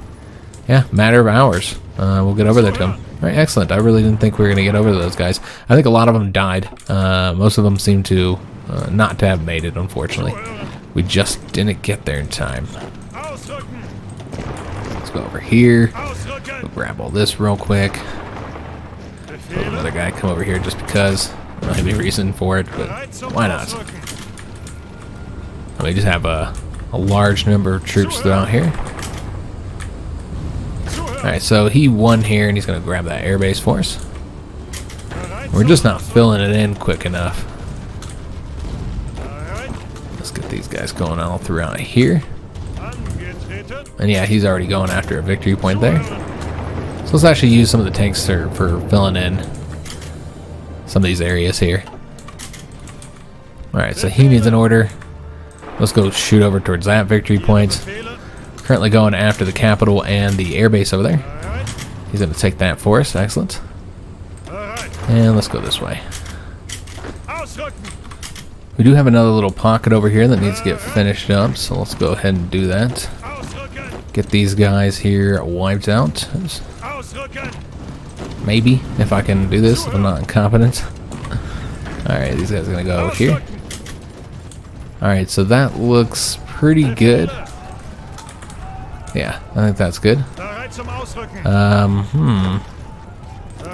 Yeah, matter of hours. We'll get over there to him. All right, excellent. I really didn't think we were going to get over to those guys. I think a lot of them died. Most of them seem to not to have made it, unfortunately. We just didn't get there in time. Let's go over here. We'll grab all this real quick. Let another guy come over here just because. I don't have any reason for it, but why not? We just have a large number of troops throughout here. Alright, so he won here, and he's going to grab that airbase for us. We're just not filling it in quick enough. Let's get these guys going all throughout here. And yeah, he's already going after a victory point there. So let's actually use some of the tanks for filling in some of these areas here. Alright, so he needs an order. Let's go shoot over towards that victory point. Currently going after the capital and the airbase over there. He's going to take that for us. Excellent. And let's go this way. We do have another little pocket over here that needs to get finished up, so let's go ahead and do that. get these guys here wiped out. Maybe, if I can do this, if I'm not incompetent. Alright, these guys are gonna go here. Alright, so that looks pretty good. Yeah, I think that's good. We're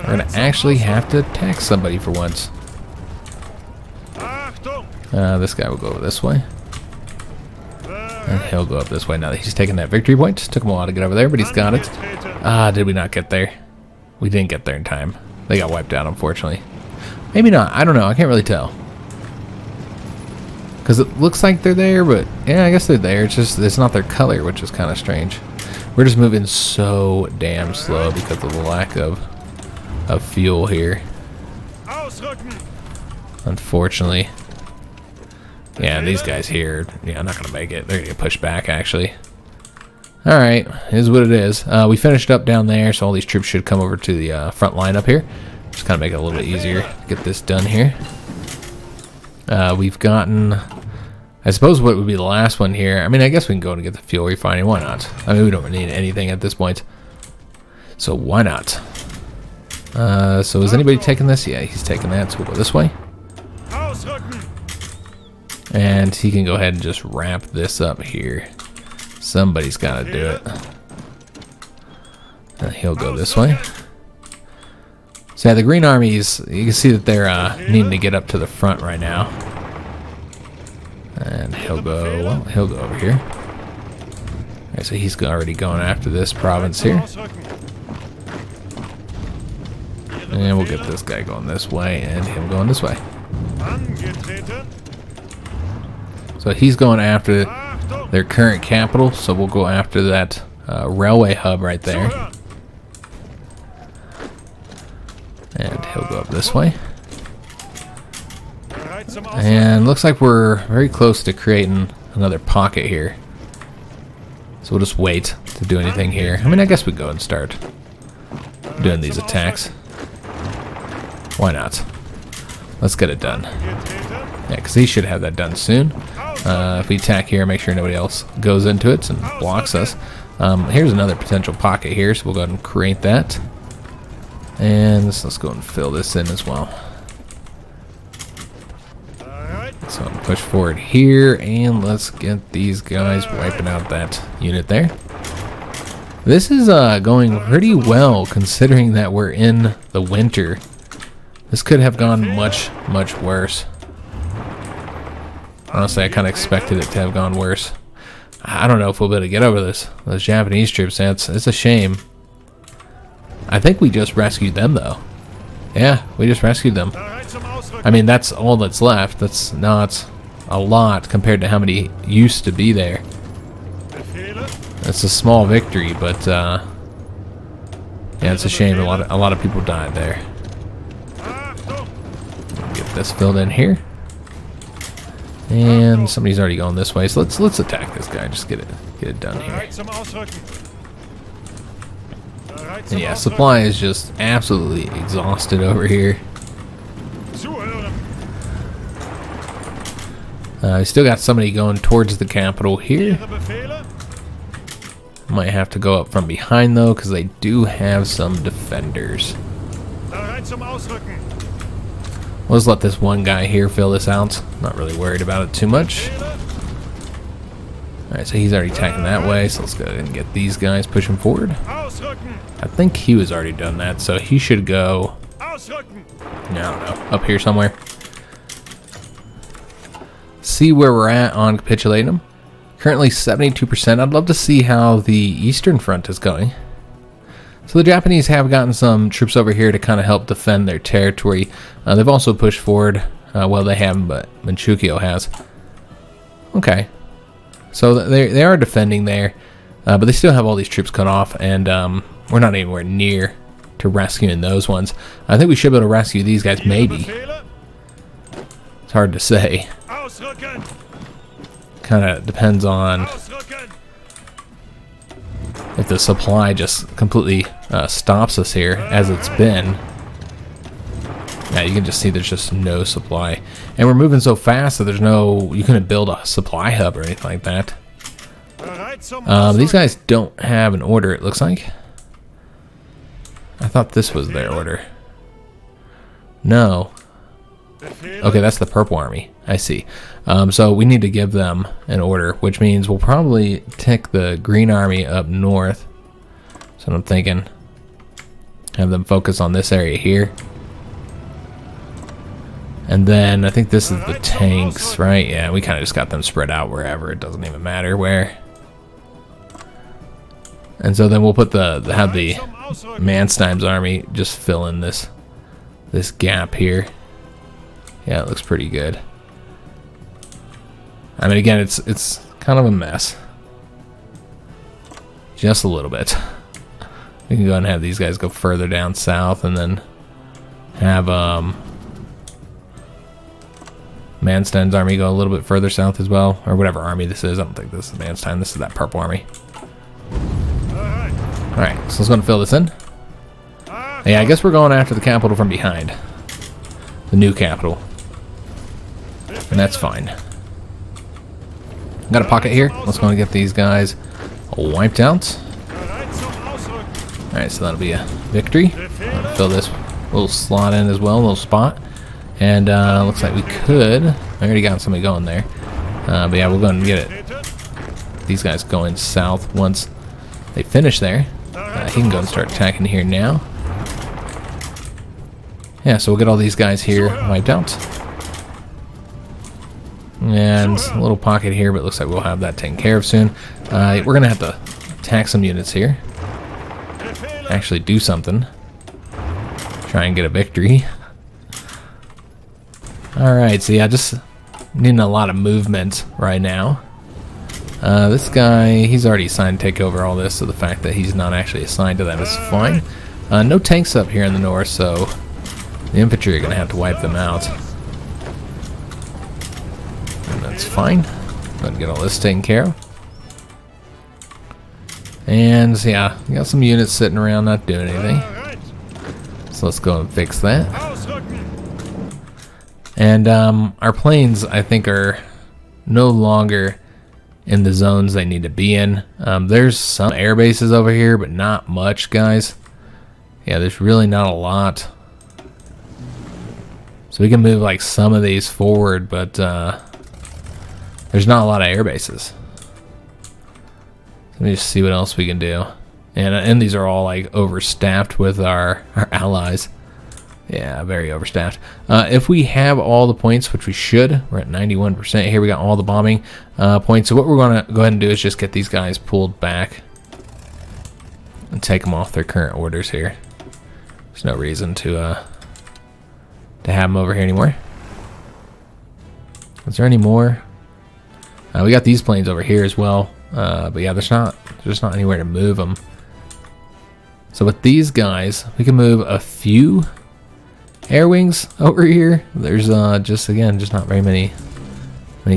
gonna actually have to attack somebody for once. This guy will go this way. And he'll go up this way now that he's taking that victory point. Took him a while to get over there, but he's got it. Did we not get there? We didn't get there in time. They got wiped out, unfortunately. Maybe not. I don't know. I can't really tell. Because it looks like they're there, but yeah, I guess they're there. It's just, it's not their color, which is kind of strange. We're just moving so damn slow because of the lack of fuel here. Unfortunately. Yeah, these guys here, yeah, I'm not going to make it. They're going to get pushed back, actually. Alright, is what it is. We finished up down there, so all these troops should come over to the front line up here. Just kind of make it a little bit easier to get this done here. We've gotten, I suppose what would be the last one here. I mean, I guess we can go and get the fuel refining. Why not? I mean, we don't really need anything at this point. So why not? So is anybody taking this? Yeah, he's taking that, so we'll go this way. And he can go ahead and just wrap this up here. Somebody's got to do it. And he'll go this way. So yeah, the Green Armies, you can see that they're needing to get up to the front right now. And he'll go, well, he'll go over here. Okay, so he's already going after this province here. And we'll get this guy going this way and him going this way. So he's going after their current capital, so we'll go after that railway hub right there. And he'll go up this way. And looks like we're very close to creating another pocket here. So we'll just wait to do anything here. I mean, I guess we go and start doing these attacks. Why not? Let's get it done. Yeah, because he should have that done soon. If we attack here, make sure nobody else goes into it and blocks us. Here's another potential pocket here, so we'll go ahead and create that. And let's go and fill this in as well. So push forward here, and let's get these guys wiping out that unit there. This is going pretty well, considering that we're in the winter. This could have gone much, much worse. Honestly, I kind of expected it to have gone worse. I don't know if we'll be able to get over this. Those Japanese troops, it's a shame. I think we just rescued them, though. Yeah, we just rescued them. I mean, that's all that's left. That's not a lot compared to how many used to be there. It's a small victory, but yeah, it's a shame. A lot of people died there. Get this filled in here. And somebody's already going this way, so let's attack this guy. Just get it done here. And yeah, supply is just absolutely exhausted over here. We still got somebody going towards the capital here. Might have to go up from behind though, because they do have some defenders. Let's let this one guy here fill this out. Not really worried about it too much. Alright, so he's already attacking that way, so let's go ahead and get these guys pushing forward. I think he was already done that, so he should go, I don't know, up here somewhere. See where we're at on capitulating them. Currently 72%. I'd love to see how the Eastern Front is going. So the Japanese have gotten some troops over here to kind of help defend their territory. They've also pushed forward. Well, they haven't, but Manchukuo has. Okay. So they are defending there, but they still have all these troops cut off, and we're not anywhere near to rescuing those ones. I think we should be able to rescue these guys, maybe. It's hard to say. Kind of depends on if the supply just completely stops us here, as it's been. Yeah, you can just see there's just no supply. And we're moving so fast that there's no, you couldn't build a supply hub or anything like that. These guys don't have an order, it looks like. I thought this was their order. No. Okay, that's the purple army. I see. So we need to give them an order, which means we'll probably take the green army up north. So I'm thinking, have them focus on this area here. And then I think this is the tanks, right? Yeah, we kind of just got them spread out wherever. It doesn't even matter where. And so then we'll put have the Mansteim's army just fill in this gap here. Yeah, it looks pretty good. I mean, again, it's kind of a mess. Just a little bit. We can go ahead and have these guys go further down south, and then have Mansteim's army go a little bit further south as well, or whatever army this is. I don't think this is Manstein. This is that purple army. All right, so let's go and fill this in. Yeah, I guess we're going after the capital from behind, the new capital, and that's fine. Got a pocket here. Let's go and get these guys wiped out. All right, so that'll be a victory. Fill this little slot in as well, a little spot. And looks like we could. I already got somebody going there. But yeah, we'll go and get it. These guys going south once they finish there. He can go and start attacking here now. Yeah, so we'll get all these guys here wiped out. And a little pocket here, but it looks like we'll have that taken care of soon. We're going to have to attack some units here. Actually do something. Try and get a victory. Alright, so yeah, just needing a lot of movement right now. This guy, he's already assigned to take over all this, so the fact that he's not actually assigned to that is fine. No tanks up here in the north, so the infantry are going to have to wipe them out. And that's fine. Go and get all this taken care of. And yeah, we got some units sitting around not doing anything. So let's go and fix that. And our planes, I think, are no longer in the zones they need to be in. There's some air bases over here, but not much, guys. Yeah, there's really not a lot. So we can move like some of these forward, but there's not a lot of air bases. Let me just see what else we can do. And these are all like overstaffed with our allies. Yeah, very overstaffed. If we have all the points, which we should, we're at 91% here. We got all the bombing points. So what we're going to go ahead and do is just get these guys pulled back and take them off their current orders here. There's no reason to have them over here anymore. Is there any more? We got these planes over here as well. But yeah, there's just not anywhere to move them. So with these guys, we can move a few air wings over here. There's just not very many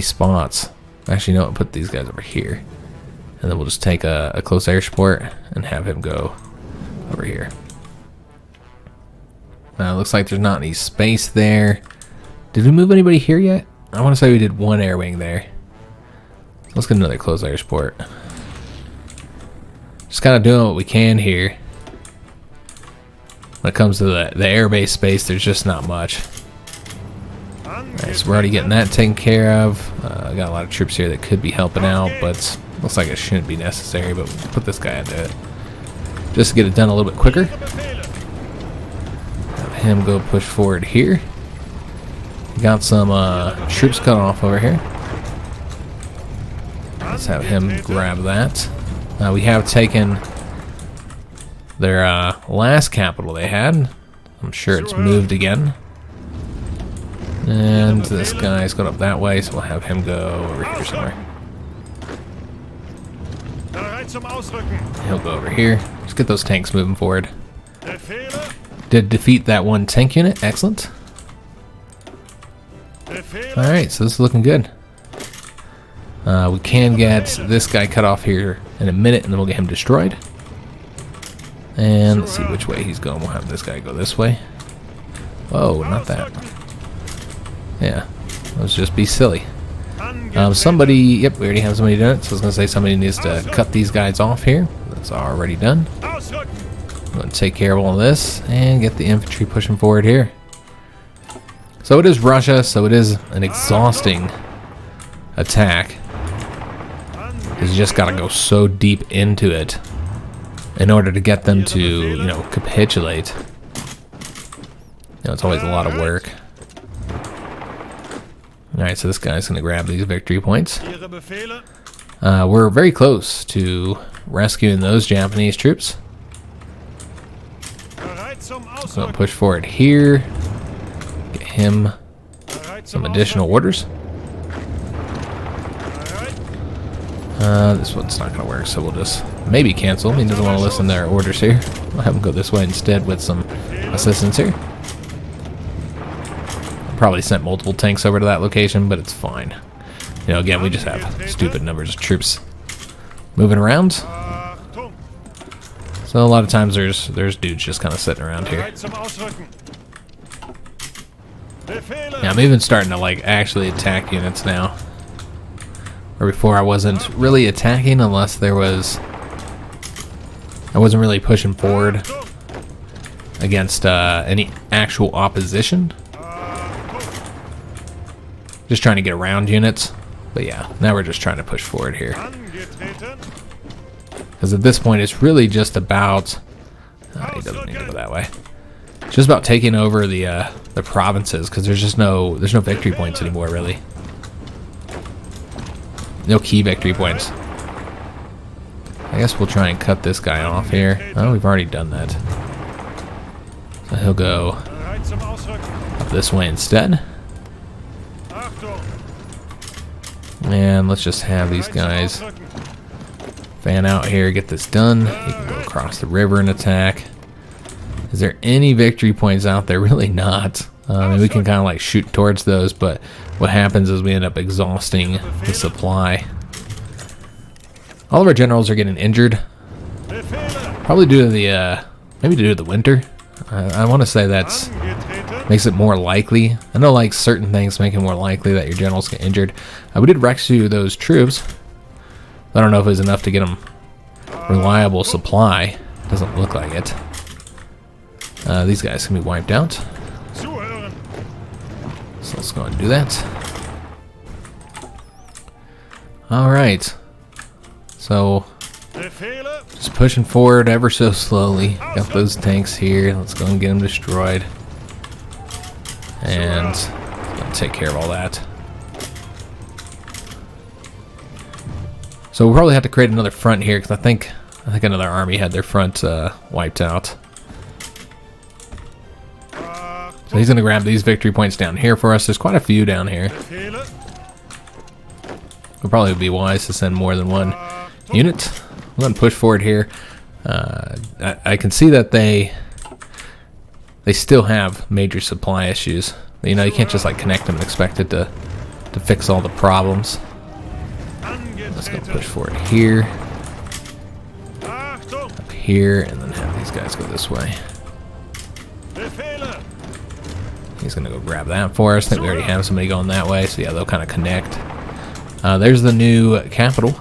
spots. Actually, no, I'll put these guys over here, and then we'll just take a close air support and have him go over here. Looks like there's not any space there. Did we move anybody here yet? I want to say we did one air wing there. Let's get another close air support. Just kind of doing what we can here. When it comes to the airbase space, there's just not much. Alright, so we're already getting that taken care of. Got a lot of troops here that could be helping out, but looks like it shouldn't be necessary, but we'll put this guy into it. Just to get it done a little bit quicker. Have him go push forward here. Got some troops cut off over here. Let's have him grab that. We have taken their last capital they had. I'm sure it's moved again. And this guy's going up that way, so we'll have him go over here somewhere. He'll go over here. Let's get those tanks moving forward. Did defeat that one tank unit. Excellent. Alright, so this is looking good. We can get this guy cut off here in a minute, and then we'll get him destroyed. And let's see which way he's going. We'll have this guy go this way. Whoa, not that. Yeah, let's just be silly. Somebody, yep, we already have somebody doing it. So I was going to say somebody needs to cut these guys off here. That's already done. I'm going to take care of all this and get the infantry pushing forward here. So it is Russia, so it is an exhausting attack. You just got to go so deep into it in order to get them to, you know, capitulate. You know, it's always a lot of work. Alright, so this guy's going to grab these victory points. We're very close to rescuing those Japanese troops. So I'll push forward here. Get him some additional orders. This one's not going to work, so we'll just maybe cancel. He doesn't want to listen to our orders here. I'll have him go this way instead with some assistance here. Probably sent multiple tanks over to that location, but it's fine. You know, again, we just have stupid numbers of troops moving around. So a lot of times there's dudes just kind of sitting around here. Yeah, I'm even starting to like actually attack units now. Where before I wasn't really attacking unless there was... I wasn't really pushing forward against any actual opposition. Just trying to get around units. But yeah, now we're just trying to push forward here. Because at this point it's really just about... he doesn't need to go that way. It's just about taking over the provinces, because there's no victory points anymore, really. No key victory points. I guess we'll try and cut this guy off here. Oh, we've already done that. So he'll go up this way instead. And let's just have these guys fan out here, get this done. You can go across the river and attack. Is there any victory points out there? Really not. I mean, we can kind of like shoot towards those, but what happens is we end up exhausting the supply. All of our generals are getting injured. Probably due to the, maybe due to the winter. I want to say that's makes it more likely. I know like certain things make it more likely that your generals get injured. We did rescue those troops. I don't know if it was enough to get them reliable supply. Doesn't look like it. These guys can be wiped out. So let's go and do that. Alright. So, just pushing forward ever so slowly. Got those tanks here. Let's go and get them destroyed. And I'll take care of all that. So we'll probably have to create another front here, because I think another army had their front wiped out. So he's going to grab these victory points down here for us. There's quite a few down here. It'll probably be wise to send more than one unit. I'm going to push forward here. I can see that they still have major supply issues. But, you know, you can't just like connect them and expect it to fix all the problems. Let's go push forward here. Up here, and then have these guys go this way. He's going to go grab that for us. I think we already have somebody going that way, so yeah, they'll kind of connect. There's the new capital.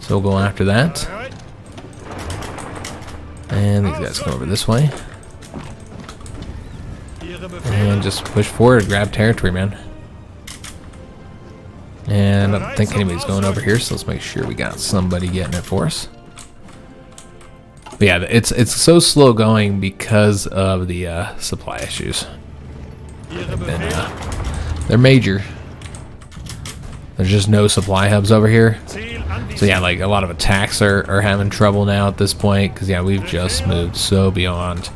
So we'll go after that. And these guys come over this way. And just push forward, grab territory, man. And I don't think anybody's going over here, so let's make sure we got somebody getting it for us. But yeah, it's so slow going because of the supply issues. They're major. There's just no supply hubs over here. So yeah, like a lot of attacks are having trouble now at this point, because yeah, we've just moved so beyond.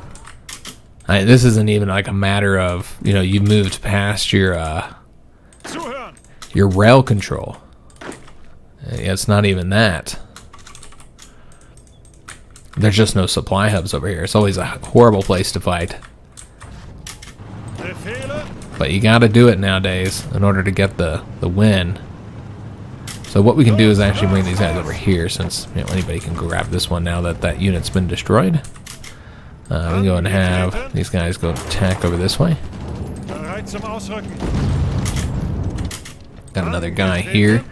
This isn't even like a matter of, you know, you moved past your rail control. Yeah, it's not even that. There's just no supply hubs over here. It's always a horrible place to fight. But you gotta do it nowadays in order to get the win. So what we can do is actually bring these guys over here, since, you know, anybody can grab this one now that that unit's been destroyed. We can go and have these guys go attack over this way. Got another guy here,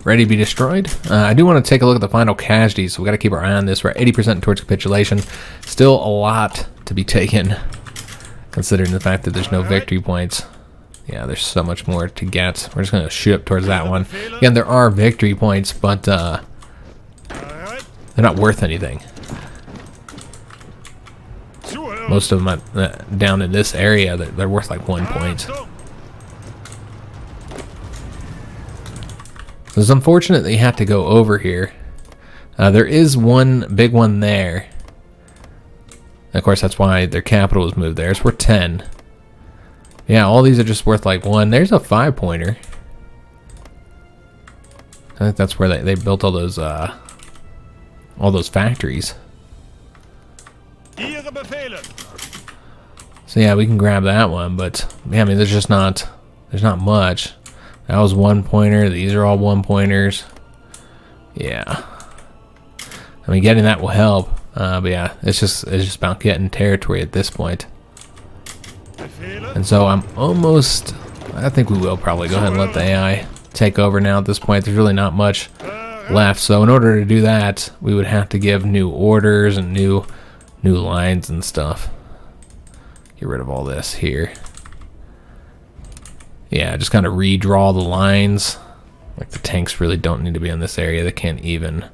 ready to be destroyed. I do want to take a look at the final casualties, so we got to keep our eye on this. We're at 80% towards capitulation. Still a lot to be taken, considering the fact that there's no victory points. Yeah, there's so much more to get. We're just going to shoot up towards that one. Again, there are victory points, but they're not worth anything. Most of them down in this area, they're worth like 1 point. So it's unfortunate that you have to go over here. There is one big one there. Of course, that's why their capital was moved there. It's worth 10. Yeah, all these are just worth like 1. There's a 5-pointer. I think that's where they built all those factories. So yeah, we can grab that one, but yeah, I mean, there's not much. That was 1-pointer. These are all 1-pointers. Yeah, I mean, getting that will help. But yeah, it's just about getting territory at this point. And so I think we will probably go ahead and let the AI take over now at this point. There's really not much left. So in order to do that, we would have to give new orders and new lines and stuff. Get rid of all this here. Yeah, just kind of redraw the lines. Like the tanks really don't need to be in this area. They can't even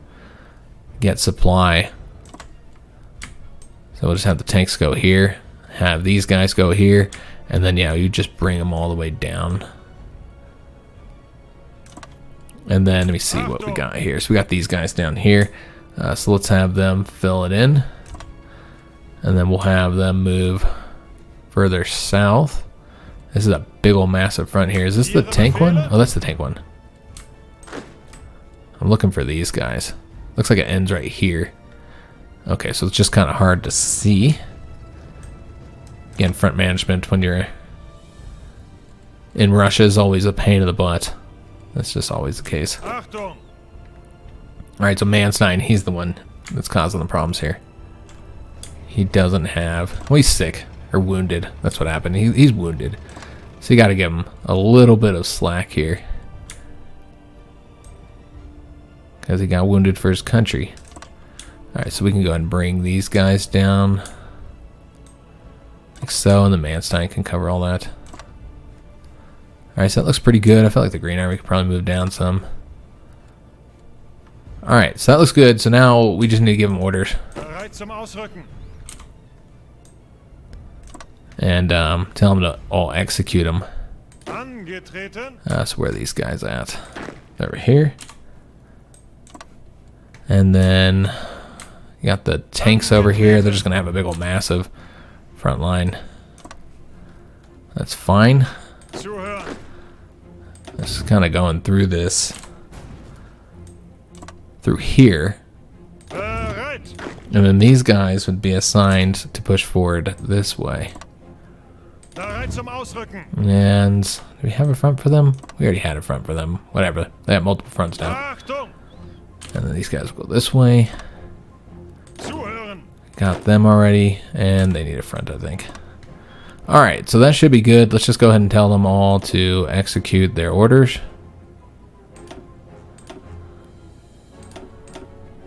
get supply. So we'll just have the tanks go here, have these guys go here, and then yeah, you just bring them all the way down. And then let me see what we got here. So we got these guys down here. So let's have them fill it in. And then we'll have them move further south. This is a big old massive front here. Is this the tank one? Oh, that's the tank one. I'm looking for these guys. Looks like it ends right here. Okay, so it's just kind of hard to see. Again, front management when you're in Russia is always a pain in the butt. That's just always the case. Alright, so Manstein, he's the one that's causing the problems here. He doesn't have... Well, he's sick. Or wounded. That's what happened. He's wounded. So you got to give him a little bit of slack here. Because he got wounded for his country. Alright, so we can go ahead and bring these guys down. Like so, and the Manstein can cover all that. Alright, so that looks pretty good. I felt like the Green Army could probably move down some. Alright, so that looks good. So now we just need to give them orders. And tell them to all execute them. So where are these guys at? Over here. And then you got the tanks over here. They're just going to have a big old massive front line. That's fine. Just kind of going through this. Through here. And then these guys would be assigned to push forward this way. And do we have a front for them? We already had a front for them. Whatever. They have multiple fronts now. And then these guys will go this way. Got them already. And they need a front, I think. Alright, so that should be good. Let's just go ahead and tell them all to execute their orders.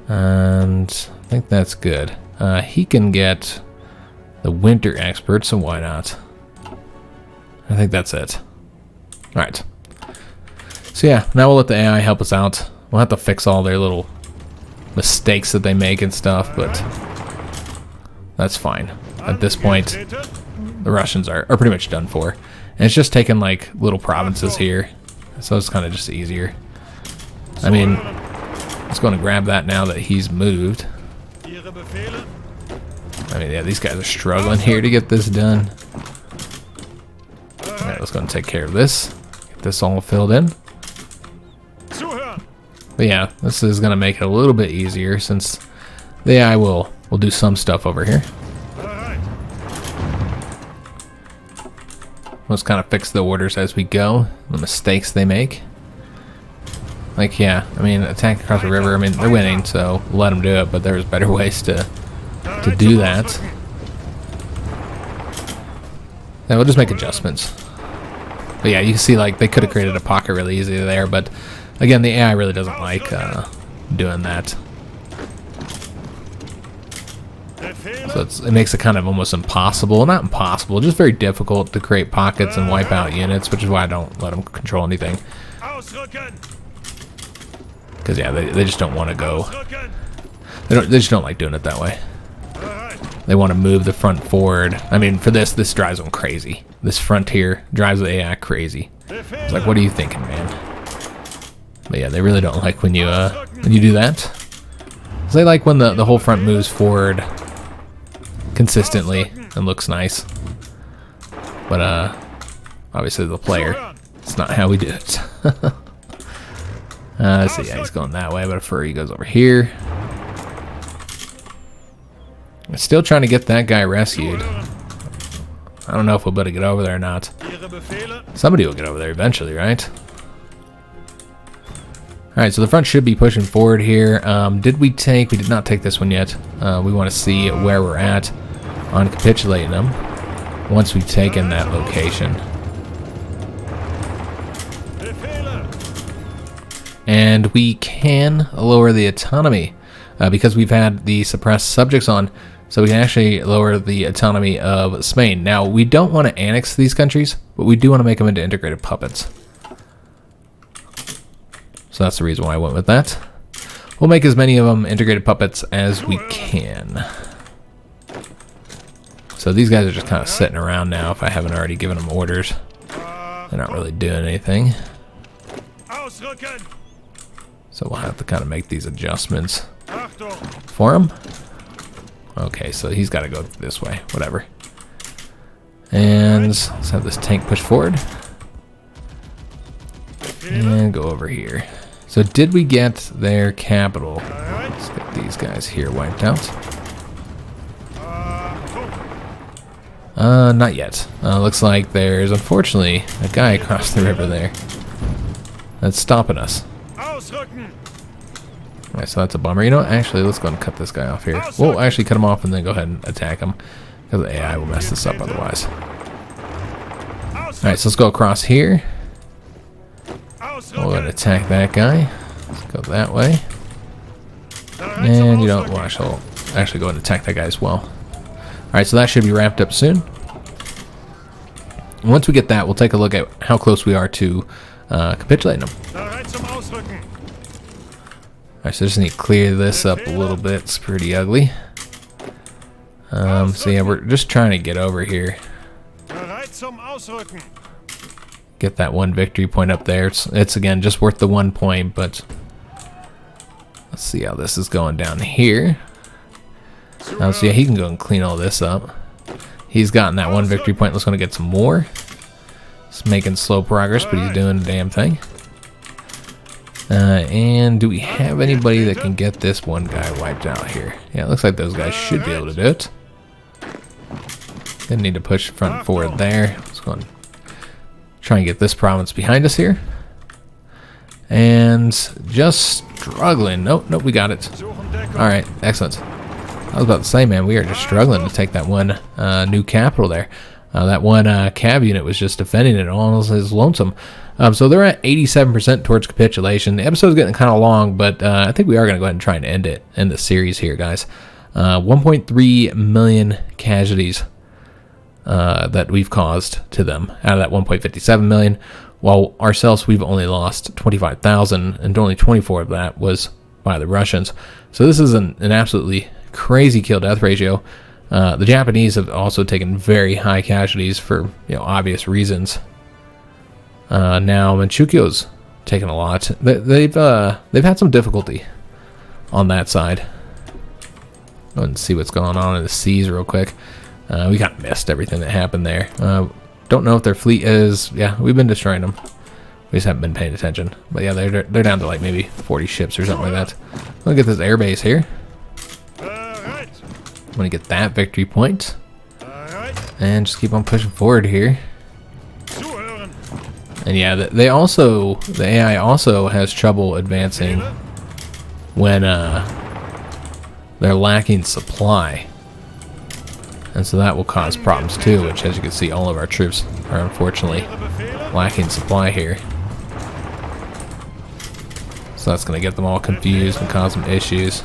And I think that's good. He can get the winter expert, so why not? I think that's it. Alright. So yeah, now we'll let the AI help us out. We'll have to fix all their little mistakes that they make and stuff, but that's fine. At this point, the Russians are pretty much done for. And it's just taking like little provinces here. So it's kind of just easier. I mean, let's go and grab that now that he's moved. I mean, yeah, these guys are struggling here to get this done. Alright, let's go and take care of this. Get this all filled in. But yeah, this is going to make it a little bit easier since the AI will do some stuff over here. Let's kind of fix the orders as we go, the mistakes they make. Like, yeah, I mean, attack across the river, I mean, they're winning, so let them do it, but there's better ways to do that. Yeah, we'll just make adjustments. But yeah, you can see like they could have created a pocket really easy there, but again, the AI really doesn't like doing that. So it makes it kind of almost impossible, not impossible, just very difficult to create pockets and wipe out units, which is why I don't let them control anything. Because yeah, they just don't want to go. They just don't like doing it that way. They want to move the front forward. I mean, for this drives them crazy. This frontier drives the AI crazy. It's like, what are you thinking, man? But yeah, they really don't like when you do that. So they like when the whole front moves forward consistently and looks nice. But obviously the player, it's not how we do it. Let's see, yeah, he's going that way, but Furry goes over here. I'm still trying to get that guy rescued. I don't know if we'll be able to get over there or not. Somebody will get over there eventually, right? Alright, so the front should be pushing forward here. Did we take... We did not take this one yet. We want to see where we're at on capitulating them once we've taken that location. And we can lower the autonomy because we've had the suppressed subjects on, so we can actually lower the autonomy of Spain. Now, we don't want to annex these countries, but we do want to make them into integrated puppets. So that's the reason why I went with that. We'll make as many of them integrated puppets as we can. So these guys are just kind of sitting around now if I haven't already given them orders. They're not really doing anything. So we'll have to kind of make these adjustments for him. Okay, so he's got to go this way, whatever. And let's have this tank push forward. And go over here. So did we get their capital? Let's get these guys here wiped out. Not yet. Looks like there's unfortunately a guy across the river there that's stopping us. Alright, so that's a bummer. You know what? Actually, let's go and cut this guy off here. We'll actually cut him off and then go ahead and attack him, because the AI will mess this up otherwise. Alright, so let's go across here. We'll go and attack that guy. Let's go that way. And you know, we'll actually go and attack that guy as well. Alright, so that should be wrapped up soon. And once we get that, we'll take a look at how close we are to capitulating them. Alright, so just need to clear this up a little bit. It's pretty ugly. So yeah, we're just trying to get over here. Get that one victory point up there. It's again just worth the 1 point, but let's see how this is going down here. So yeah, he can go and clean all this up. He's gotten that one victory point. Let's go and get some more. He's making slow progress, but he's doing the damn thing. And do we have anybody that can get this one guy wiped out here? Yeah, it looks like those guys should be able to do it. Didn't need to push front forward there. Let's go and try and get this province behind us here. And just struggling. Nope, we got it. Alright, excellent. I was about to say, man, we are just struggling to take that one new capital there. That one cav unit was just defending it almost as lonesome. So they're at 87% towards capitulation. The episode's getting kind of long, but I think we are going to go ahead and try and end the series here, guys. 1.3 million casualties that we've caused to them out of that 1.57 million. While ourselves, we've only lost 25,000, and only 24 of that was by the Russians. So this is an absolutely crazy kill-death ratio. The Japanese have also taken very high casualties for obvious reasons. Now Manchukuo's taken a lot. They've had some difficulty on that side. Go ahead and see what's going on in the seas real quick. We got missed everything that happened there. Don't know if their fleet is. Yeah, we've been destroying them. We just haven't been paying attention. But yeah, they're down to like maybe 40 ships or something like that. Look at this airbase here. I'm gonna get that victory point, and just keep on pushing forward here. And yeah, the AI also has trouble advancing when they're lacking supply, and so that will cause problems too. Which, as you can see, all of our troops are unfortunately lacking supply here. So that's going to get them all confused and cause some issues.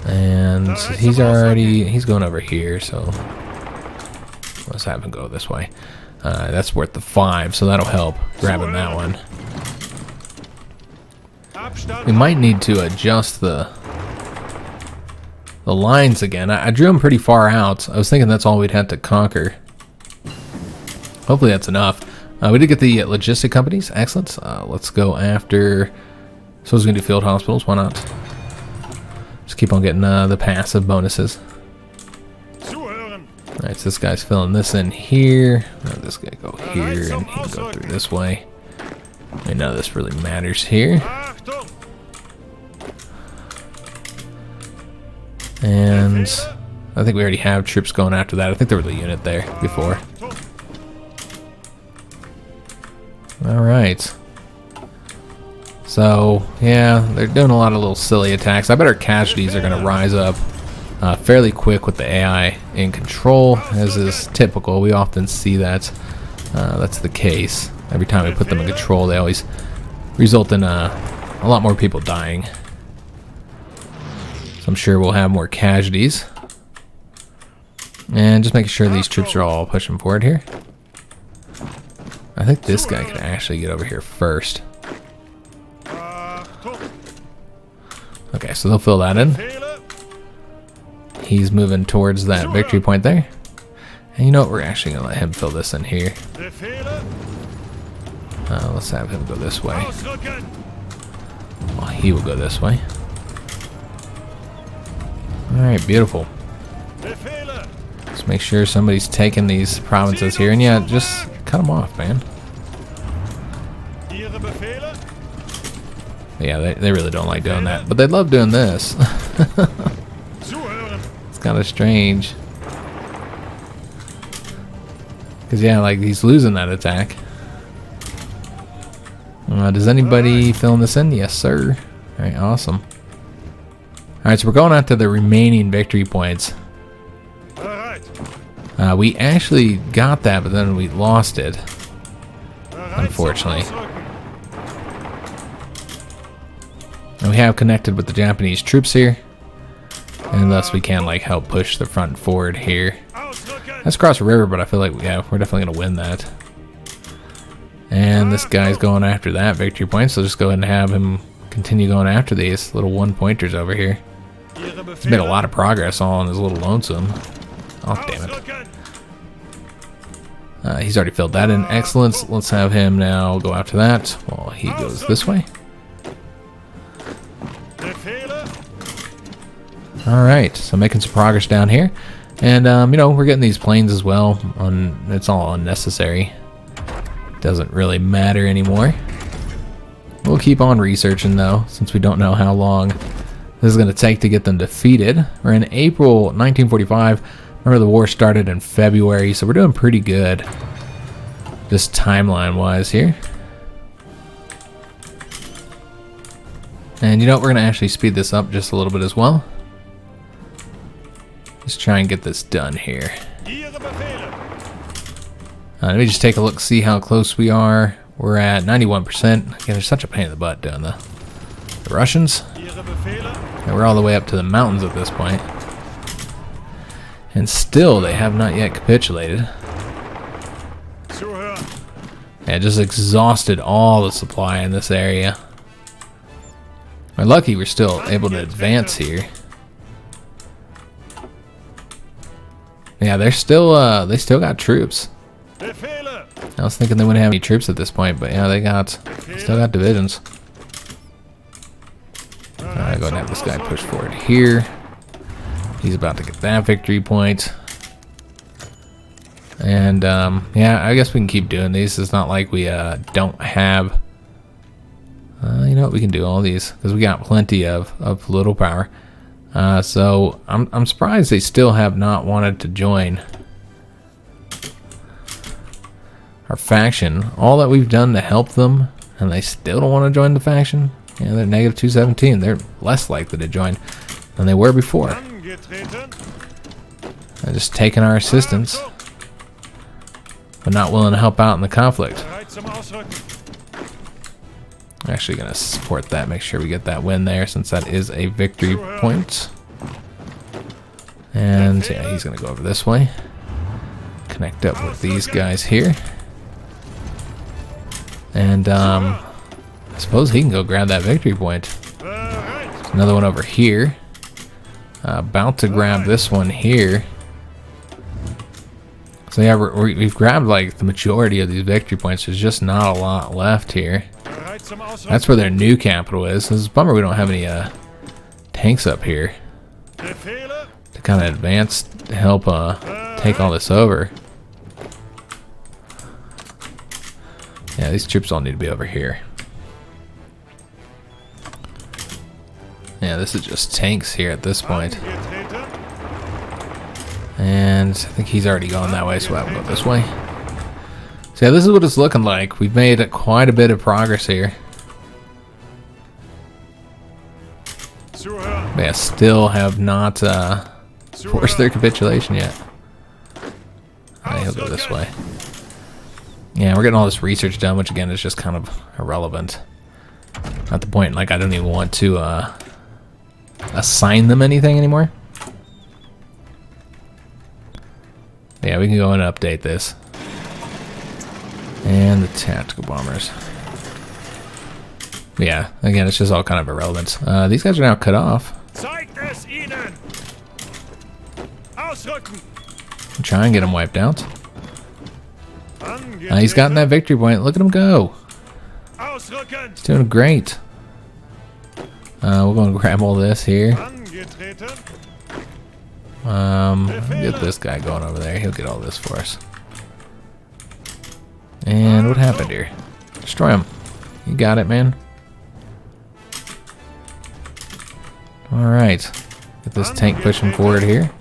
And he's going over here, so let's have him go this way. That's worth the 5, so that'll help grabbing that one. We might need to adjust the lines again. I drew them pretty far out. I was thinking that's all we'd have to conquer. Hopefully that's enough. We did get the logistic companies. Excellent. Let's go after... So I was going to do field hospitals. Why not? Just keep on getting the passive bonuses. Alright, so this guy's filling this in here. This guy go here, and he can go through this way. I know this really matters here. And I think we already have troops going after that. I think there was a unit there before. Alright. So, yeah, they're doing a lot of little silly attacks. I bet our casualties are going to rise up fairly quick with the AI in control, as is typical. We often see that. That's the case. Every time we put them in control, they always result in a lot more people dying. So I'm sure we'll have more casualties. And just making sure these troops are all pushing forward here. I think this guy can actually get over here first. Okay, so they'll fill that in. He's moving towards that victory point there. And you know what? We're actually going to let him fill this in here. Let's have him go this way. Well, he will go this way. Alright, beautiful. Let's make sure somebody's taking these provinces here. And yeah, just cut them off, man. Yeah, they really don't like doing that. But they love doing this. It's kind of strange. Because, yeah, like, he's losing that attack. Does anybody fill this in? Yes, sir. Alright, awesome. Alright, so we're going on to the remaining victory points. We actually got that, but then we lost it. Unfortunately. And we have connected with the Japanese troops here. And thus we can, like, help push the front forward here. Let's cross the river, but I feel like, yeah, we're definitely going to win that. And this guy's going after that victory point, so just go ahead and have him continue going after these little one-pointers over here. He's made a lot of progress all on his little lonesome. Oh, damn it. He's already filled that in. Excellent. Let's have him now go after that while he goes this way. Alright, so making some progress down here. And, you know, we're getting these planes as well. It's all unnecessary. Doesn't really matter anymore. We'll keep on researching, though, since we don't know how long this is going to take to get them defeated. We're in April 1945. Remember, the war started in February, so we're doing pretty good. Just timeline-wise here. And you know what? We're going to actually speed this up just a little bit as well. Let's try and get this done here. Let me just take a look, see how close we are. We're at 91%. Again, they're such a pain in the butt doing the Russians. And we're all the way up to the mountains at this point. And still, they have not yet capitulated. Yeah, just exhausted all the supply in this area. We're lucky we're still able to advance here. Yeah, they still got troops. I was thinking they wouldn't have any troops at this point, but yeah, they still got divisions. Alright, go ahead and have this guy push forward here. He's about to get that victory point. And yeah, I guess we can keep doing these. It's not like we don't have. You know what, we can do all these because we got plenty of little power. So I'm surprised they still have not wanted to join our faction. All that we've done to help them, and they still don't want to join the faction. Yeah, they're negative 217. They're less likely to join than they were before. They're just taking our assistance. but not willing to help out in the conflict. Bereit zum Ausrücken. I'm actually going to support that, make sure we get that win there, since that is a victory point. And yeah, he's going to go over this way. Connect up with these guys here. And I suppose he can go grab that victory point. Bereit. Another one over here. About to grab this one here. So yeah, we've grabbed like the majority of these victory points. There's just not a lot left here. Bereit zum Ausrücken. That's where their new capital is. It's a bummer we don't have any tanks up here Befehle. to kind of advance to help take all this over. Yeah, these troops all need to be over here. Yeah, this is just tanks here at this point. Angetreten. And I think he's already gone that way, so I'll go this way. So yeah, this is what it's looking like. We've made quite a bit of progress here. Zuhören. They still have not forced their capitulation yet. He'll go this way. Yeah, we're getting all this research done, which again is just kind of irrelevant. At the point, like, I don't even want to assign them anything anymore. Yeah, we can go and update this. And the tactical bombers. Yeah, again, it's just all kind of irrelevant. These guys are now cut off. Zeigt es ihnen. Ausrücken. Try and get them wiped out. Angetreten. He's gotten that victory point. Look at him go. Ausrücken. He's doing great. We're going to grab all this here. Angetreten. Get this guy going over there. He'll get all this for us. And what happened here? Destroy him. You got it, man. Alright. Get this tank pushing forward here.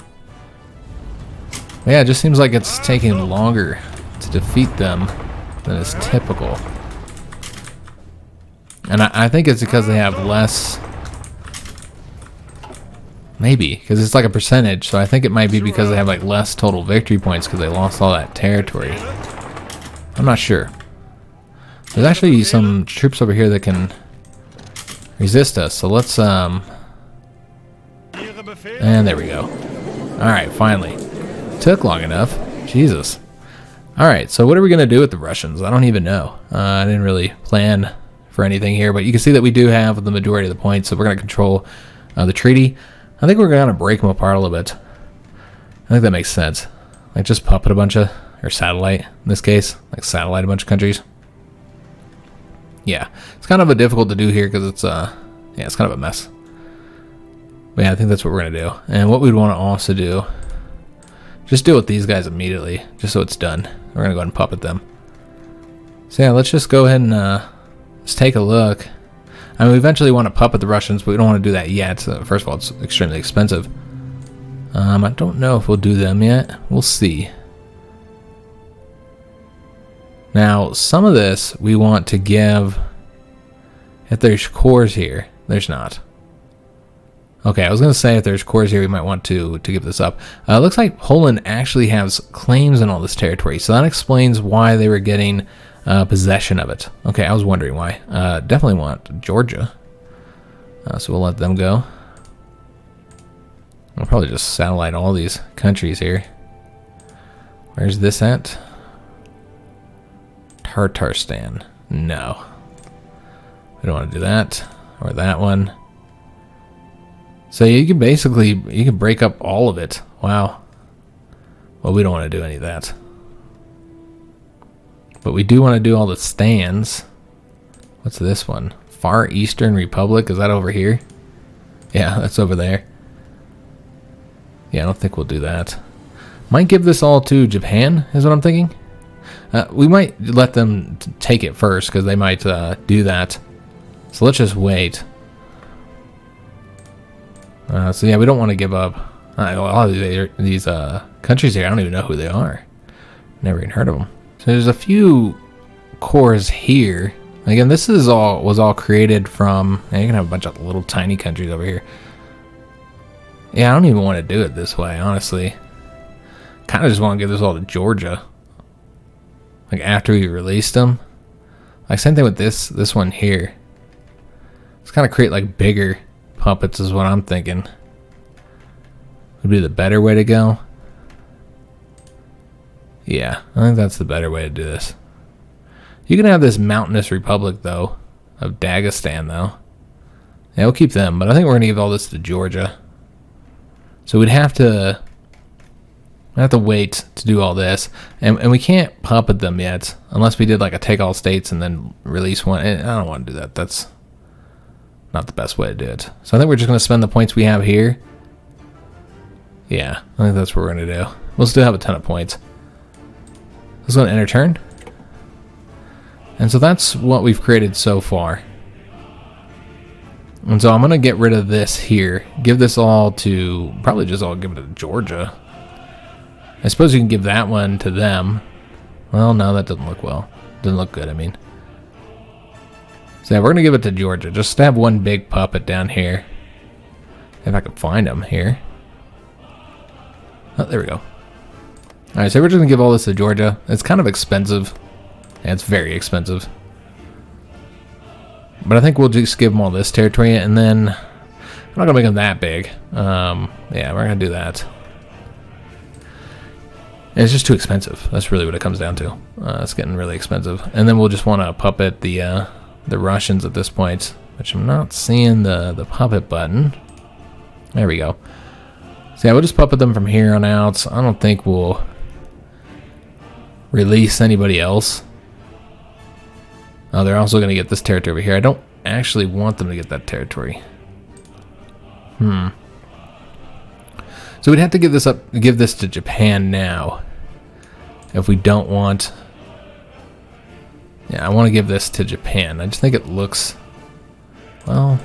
Yeah, it just seems like it's taking longer to defeat them than is typical. And I think it's because they have less... Maybe, because it's like a percentage, so I think it might be because they have like less total victory points because they lost all that territory. I'm not sure. There's actually some troops over here that can resist us, so let's Ihre Befehle. and there we go. Alright, finally. Took long enough. Jesus. Alright, so what are we going to do with the Russians? I don't even know. I didn't really plan for anything here, but you can see that we do have the majority of the points, so we're going to control the treaty. I think we're going to break them apart a little bit. I think that makes sense. Like just puppet a bunch of, or satellite in this case, like satellite a bunch of countries. Yeah, it's kind of a difficult to do here because it's yeah, it's kind of a mess. But yeah, I think that's what we're going to do. And what we'd want to also do, just deal with these guys immediately, just so it's done. We're going to go ahead and puppet them. So yeah, let's just go ahead and let's take a look. I mean, we eventually want to puppet the Russians, but we don't want to do that yet. First of all, it's extremely expensive. I don't know if we'll do them yet. We'll see. Now, some of this we want to give... If there's cores here. There's not. Okay, I was going to say if there's cores here, we might want to give this up. It looks like Poland actually has claims in all this territory, so that explains why they were getting... possession of it. Okay, I was wondering why. Definitely want Georgia. So we'll let them go. I'll probably just satellite all these countries here. Where's this at? Tatarstan. No. We don't want to do that. Or that one. So you can basically, you can break up all of it. Wow. Well, we don't want to do any of that. But we do want to do all the stands. What's this one? Far Eastern Republic? Is that over here? Yeah, that's over there. Yeah, I don't think we'll do that. Might give this all to Japan, is what I'm thinking. We might let them take it first, because they might do that. So let's just wait. So yeah, we don't want to give up. A lot of these countries here, I don't even know who they are. Never even heard of them. So there's a few cores here. Again, this is was all created from... You can have a bunch of little tiny countries over here. Yeah, I don't even want to do it this way, honestly. Kind of just want to give this all to Georgia. Like after we released them. Like same thing with this one here. Let's kind of create like bigger puppets is what I'm thinking. Would be the better way to go. Yeah, I think that's the better way to do this. You can have this mountainous republic though, of Dagestan though. Yeah, we'll keep them, but I think we're gonna give all this to Georgia. So we'd have to wait to do all this, and we can't puppet them yet unless we did like a take all states and then release one. And I don't want to do that. That's not the best way to do it. So I think we're just gonna spend the points we have here. Yeah, I think that's what we're gonna do. We'll still have a ton of points. Let's go to enter turn. And so that's what we've created so far. And so I'm going to get rid of this here. Give this all to, probably just all give it to Georgia. I suppose you can give that one to them. Well, no, that doesn't look well. Doesn't look good, I mean. So yeah, we're going to give it to Georgia. Just to have one big puppet down here. If I can find them here. Oh, there we go. Alright, so we're just going to give all this to Georgia. It's kind of expensive. Yeah, it's very expensive. But I think we'll just give them all this territory, and then I'm not going to make them that big. Yeah, we're going to do that. And it's just too expensive. That's really what it comes down to. It's getting really expensive. And then we'll just want to puppet the Russians at this point, which I'm not seeing the puppet button. There we go. So yeah, we'll just puppet them from here on out. I don't think we'll release anybody else. Oh, they're also going to get this territory over here. I don't actually want them to get that territory. So we'd have to give this to Japan now. If we don't want... Yeah, I want to give this to Japan. I just think it looks... Well...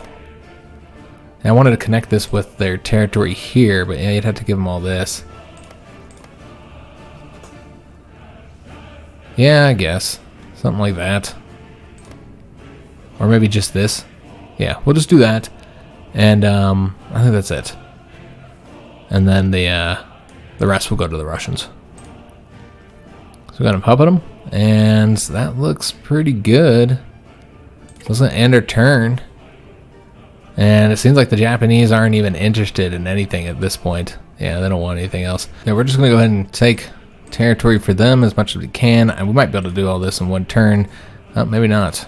I wanted to connect this with their territory here, but yeah, you'd have to give them all this. Yeah, I guess. Something like that. Or maybe just this. Yeah, we'll just do that. And I think that's it. And then the rest will go to the Russians. So we're going to puppet them. And that looks pretty good. So it's going to end our turn. And it seems like the Japanese aren't even interested in anything at this point. Yeah, they don't want anything else. Yeah, we're just going to go ahead and take territory for them as much as we can. And we might be able to do all this in one turn. Maybe not.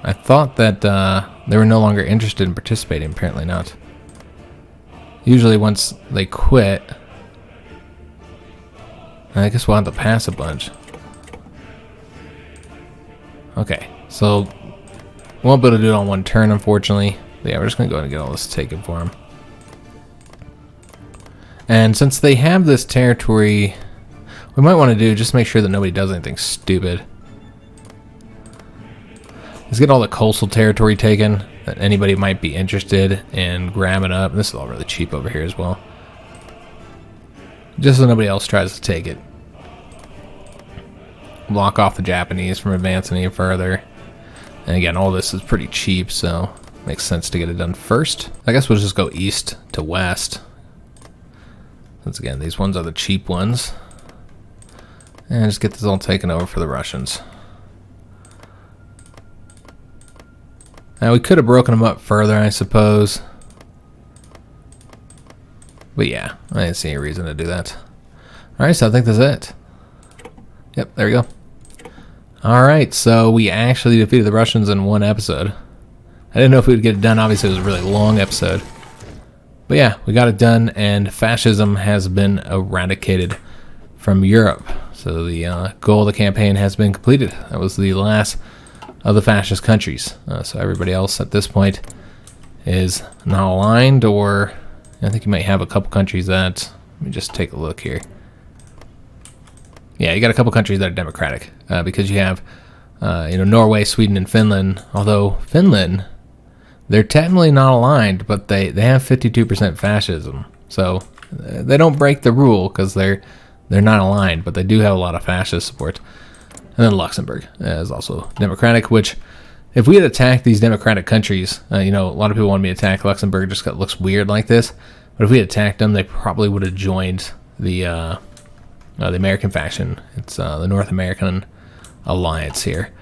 I thought that they were no longer interested in participating. Apparently not. Usually once they quit, I guess we'll have to pass a bunch. Okay, so we won't be able to do it on one turn, unfortunately. But yeah, we're just going to go ahead and get all this taken for them. And since they have this territory, we might want to do just make sure that nobody does anything stupid. Let's get all the coastal territory taken that anybody might be interested in grabbing up. This is all really cheap over here as well. Just so nobody else tries to take it. Block off the Japanese from advancing any further. And again, all this is pretty cheap, so makes sense to get it done first. I guess we'll just go east to west. Once again, these ones are the cheap ones. And just get this all taken over for the Russians. Now, we could have broken them up further, I suppose. But yeah, I didn't see any reason to do that. Alright, so I think that's it. Yep, there we go. Alright, so we actually defeated the Russians in one episode. I didn't know if we would get it done. Obviously, it was a really long episode. But yeah, we got it done, and fascism has been eradicated from Europe. So the goal of the campaign has been completed. That was the last of the fascist countries. So everybody else at this point is not aligned, or I think you might have a couple countries that, let me just take a look here. Yeah, you got a couple countries that are democratic, because you have Norway, Sweden, and Finland. Although Finland, they're technically not aligned, but they have 52% fascism. So they don't break the rule because they're not aligned, but they do have a lot of fascist support. And then Luxembourg is also democratic, which if we had attacked these democratic countries, a lot of people want me to attack Luxembourg just because it looks weird like this. But if we had attacked them, they probably would have joined the American faction. It's the North American alliance here.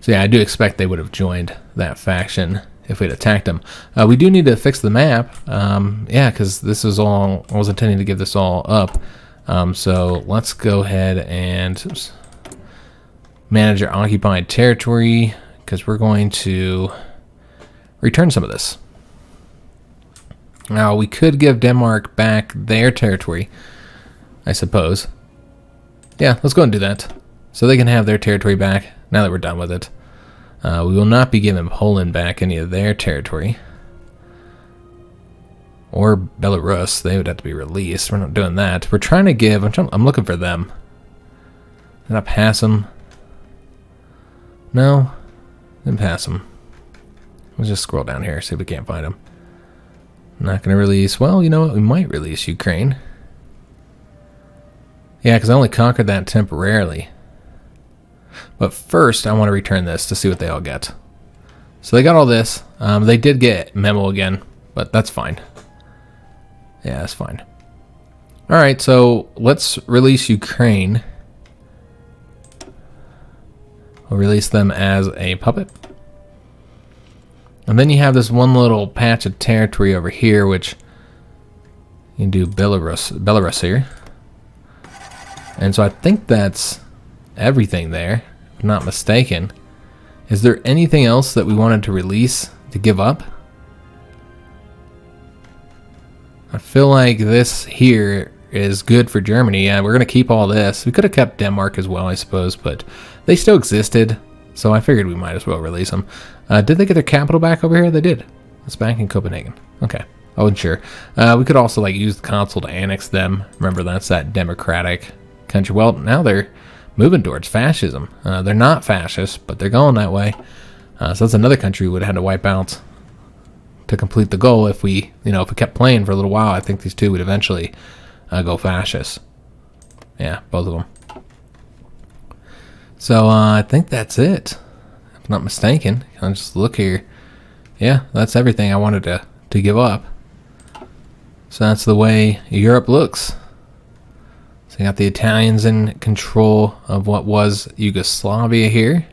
So yeah, I do expect they would have joined that faction if we'd attacked them. We do need to fix the map. Yeah, because this is all, I was intending to give this all up. So let's go ahead and manage our occupied territory, because we're going to return some of this. Now, we could give Denmark back their territory, I suppose. Yeah, let's go ahead and do that. So they can have their territory back now that we're done with it. We will not be giving Poland back any of their territory. Or Belarus. They would have to be released. We're not doing that. We're trying to give... I'm looking for them. Did I pass them? No. Didn't pass them. Let's just scroll down here, see if we can't find them. Not going to release... Well, you know what? We might release Ukraine. Yeah, because I only conquered that temporarily. But first, I want to return this to see what they all get. So they got all this. They did get Memo again, but that's fine. Yeah, that's fine. Alright, so let's release Ukraine. We'll release them as a puppet. And then you have this one little patch of territory over here, which you can do Belarus here. And so I think that's everything there, if I'm not mistaken. Is there anything else that we wanted to release, to give up? I feel like this here is good for Germany. Yeah, we're going to keep all this. We could have kept Denmark as well, I suppose, but they still existed, so I figured we might as well release them. Did they get their capital back over here? They did. It's back in Copenhagen. Okay. I wasn't sure. We could also like use the consul to annex them. Remember, that's that democratic country. Well, now they're moving towards fascism. They're not fascist, but they're going that way. So that's another country we would have had to wipe out to complete the goal. If we, if we kept playing for a little while, I think these two would eventually go fascist. Yeah, both of them. So I think that's it, if I'm not mistaken. I'll just look here. Yeah, that's everything I wanted to give up. So that's the way Europe looks. So you got the Italians in control of what was Yugoslavia here.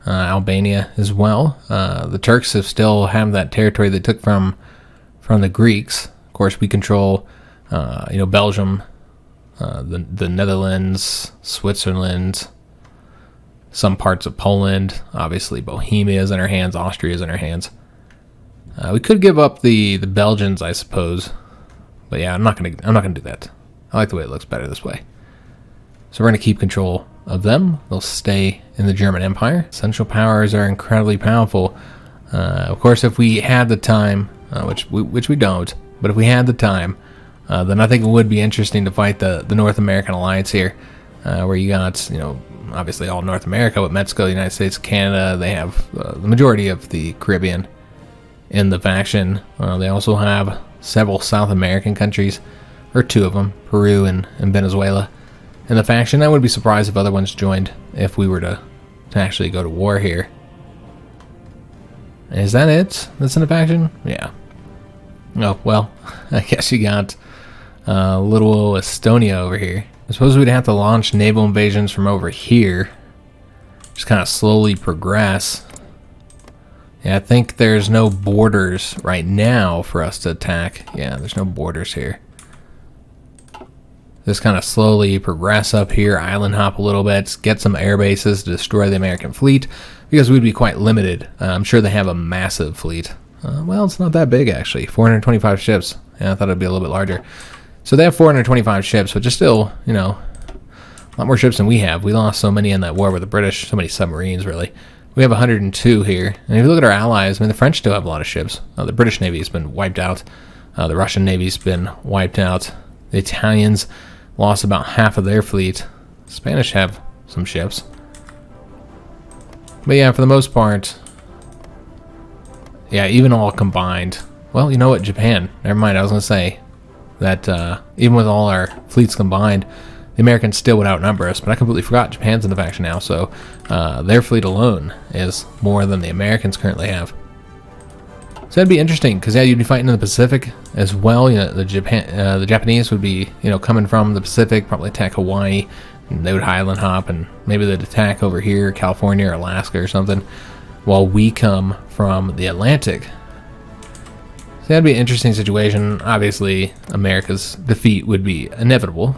Albania as well. The Turks still have that territory they took from the Greeks. Of course, we control, Belgium, the Netherlands, Switzerland, some parts of Poland. Obviously, Bohemia is in our hands. Austria is in our hands. We could give up the Belgians, I suppose, but yeah, I'm not gonna do that. I like the way it looks better this way. So we're gonna keep control of them. They'll stay in the German Empire. Central powers are incredibly powerful. Of course, if we had the time, which we don't, but if we had the time, then I think it would be interesting to fight the North American alliance here, where you got, obviously all North America with Mexico, the United States, Canada. They have the majority of the Caribbean in the faction. They also have several South American countries, or two of them, Peru and Venezuela, in the faction. I would be surprised if other ones joined if we were to actually go to war here. Is that it? That's in the faction? Yeah. Oh, well, I guess you got little Estonia over here. I suppose we'd have to launch naval invasions from over here. Just kind of slowly progress. Yeah, I think there's no borders right now for us to attack. Yeah, there's no borders here. Just kind of slowly progress up here, island hop a little bit, get some air bases to destroy the American fleet, because we'd be quite limited. I'm sure they have a massive fleet. Well, it's not that big, actually. 425 ships. Yeah, I thought it'd be a little bit larger. So they have 425 ships, which is still, a lot more ships than we have. We lost so many in that war with the British, so many submarines, really. We have 102 here. And if you look at our allies, the French still have a lot of ships. The British Navy has been wiped out. The Russian Navy's been wiped out. The Italians lost about half of their fleet. Spanish have some ships. But yeah, for the most part, yeah, even all combined. Well, you know what, Japan. Never mind, I was going to say that even with all our fleets combined, the Americans still would outnumber us, but I completely forgot Japan's in the faction now, so their fleet alone is more than the Americans currently have. So that'd be interesting, because yeah, you'd be fighting in the Pacific as well. The Japanese would be, coming from the Pacific, probably attack Hawaii. And they would Highland hop, and maybe they'd attack over here, California or Alaska or something, while we come from the Atlantic. So that'd be an interesting situation. Obviously, America's defeat would be inevitable,